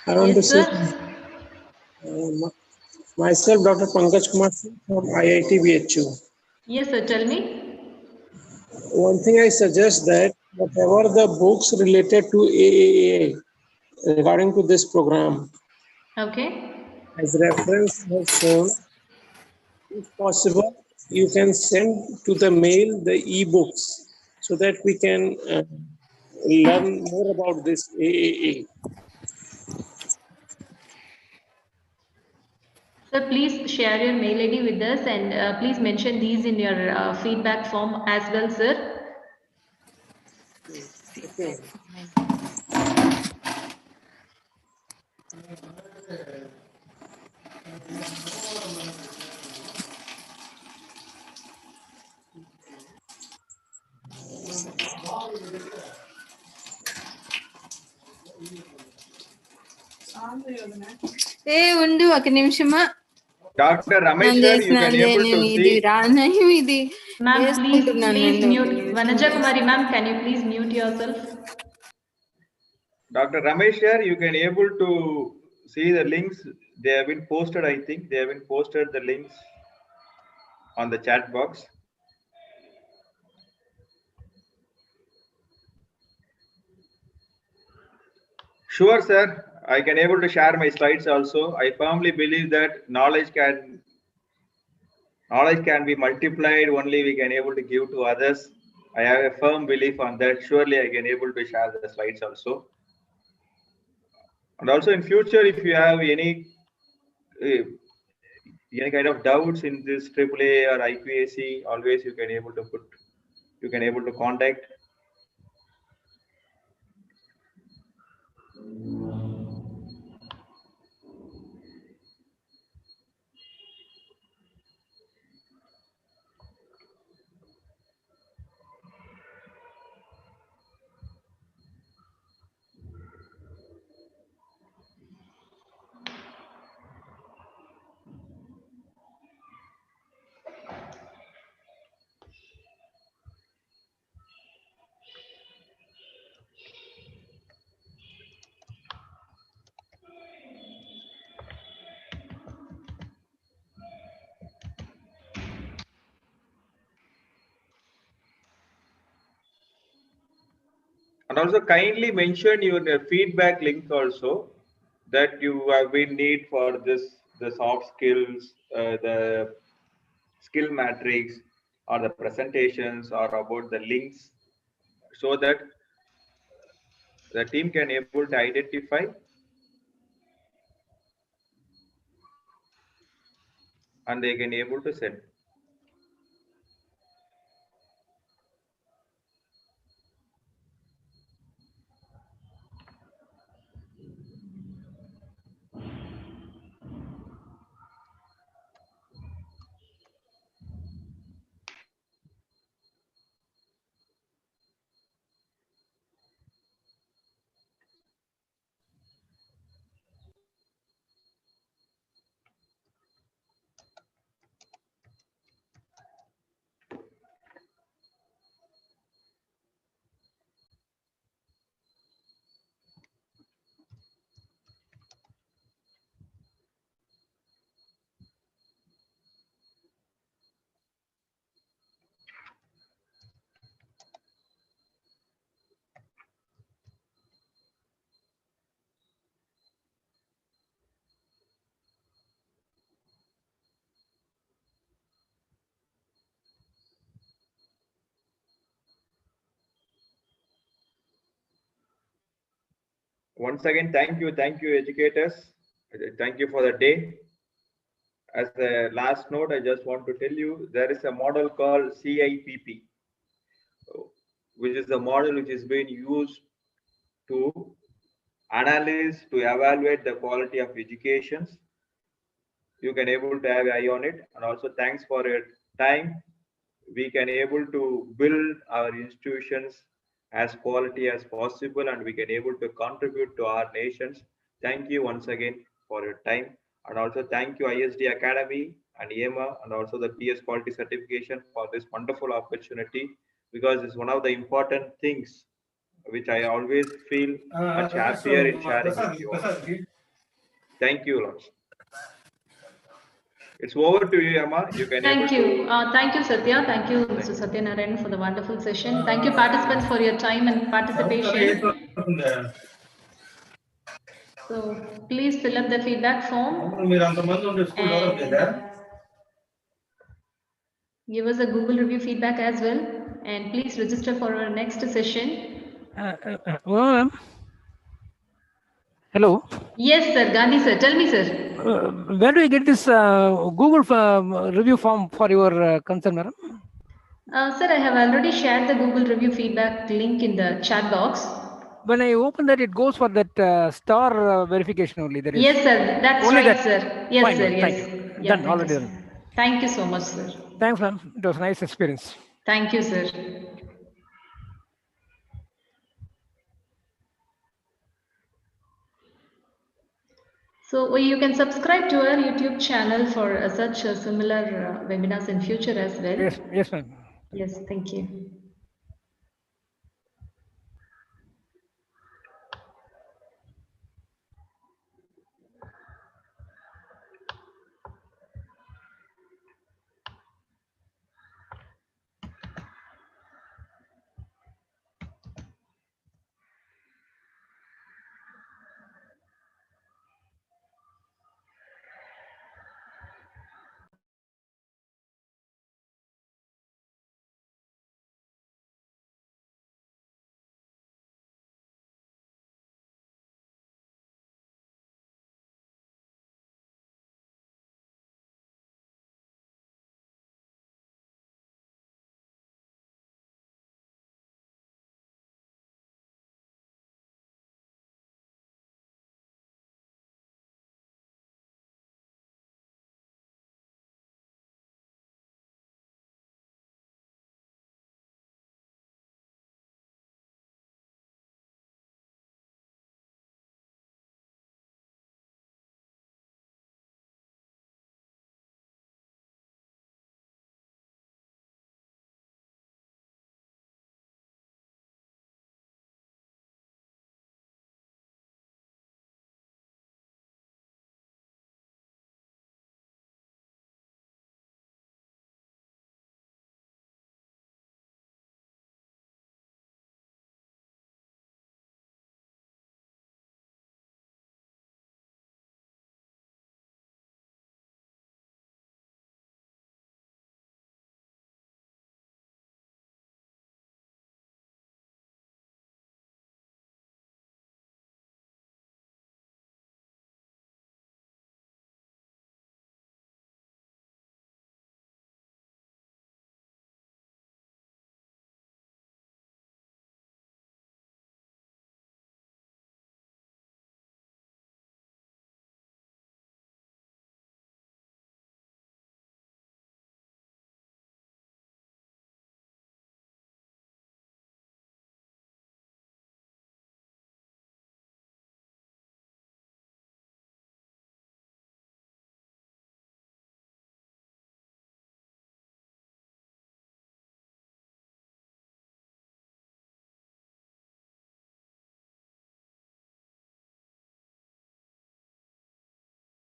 I want to say Sir. myself, Dr. Pankaj Kumar from IIT BHU. Yes, sir. Tell me. one thing I suggest that whatever the books related to AAA regarding to this program, Okay. as reference has shown, if possible, you can send to the mail the e-books so that we can learn more about this AAA. So please share your mail ID with us and please mention these in your feedback form as well, sir. Okay. ఏ ఉండు ఒక నిమిషమా Dr. Ramesh, నేను sir, you can చేసినానులే, able నేను to ఇది see. రానయం ఇది Ma'am, చేసుకుంటున్నాను please నేను. mute. Vanaja Kumari, ma'am, can you please mute yourself? Dr. Ramesh, sir, you can able to see the links. They have been posted, I think. They have been posted the links on the chat box. Sure, sir. I can able to share my slides also. I firmly believe that knowledge can be multiplied. Only we can able to give to others. I have a firm belief on that. Surely I can able to share the slides also. And also in future, if you have any kind of doubts in this AAA or IQAC, always you can able to contact. And also kindly mention your feedback link also, that you have been need for the soft skills, the skill matrix, or the presentations, or about the links, so that the team can able to identify and they can able to send. Once again, thank you, educators. Thank you for the day. As a last note, I just want to tell you there is a model called CIPP, which is the model which is being used to analyze, to evaluate the quality of educations. You can able to have eye on it, and also thanks for your time. We can able to build our institutions as quality as possible, and we can able to contribute to our nations. Thank you once again for your time, and also thank you ISD Academy and EMA and also the PS quality certification for this wonderful opportunity, because it's one of the important things which I always feel much happier in sharing with you all. Thank you lots. It's over to you, Amma. You can Thank able to- you. Thank you, Satya. Thank you, Mr. Satyanarayan, for the wonderful session. Thank you, participants, for your time and participation. So please fill up the feedback form and give us a Google review feedback as well. And please register for our next session. Ma'am. Hello. Yes, sir. Gandhi, sir. Tell me, sir. Where do you get this Google review form for your concern, madam? Sir, I have already shared the Google review feedback link in the chat box. When I open that, it goes for that star verification only. There is Yes, sir. That's only right, that. sir. Yes, Fine, sir. ma'am. Yes. Thank you. Yeah, Done. thank Already you, done. sir. Thank you so much, sir. Thanks, ma'am. It was a nice experience. Thank you, sir. So you can subscribe to our YouTube channel for such similar webinars in future as well. Yes, ma'am. Yes, thank you.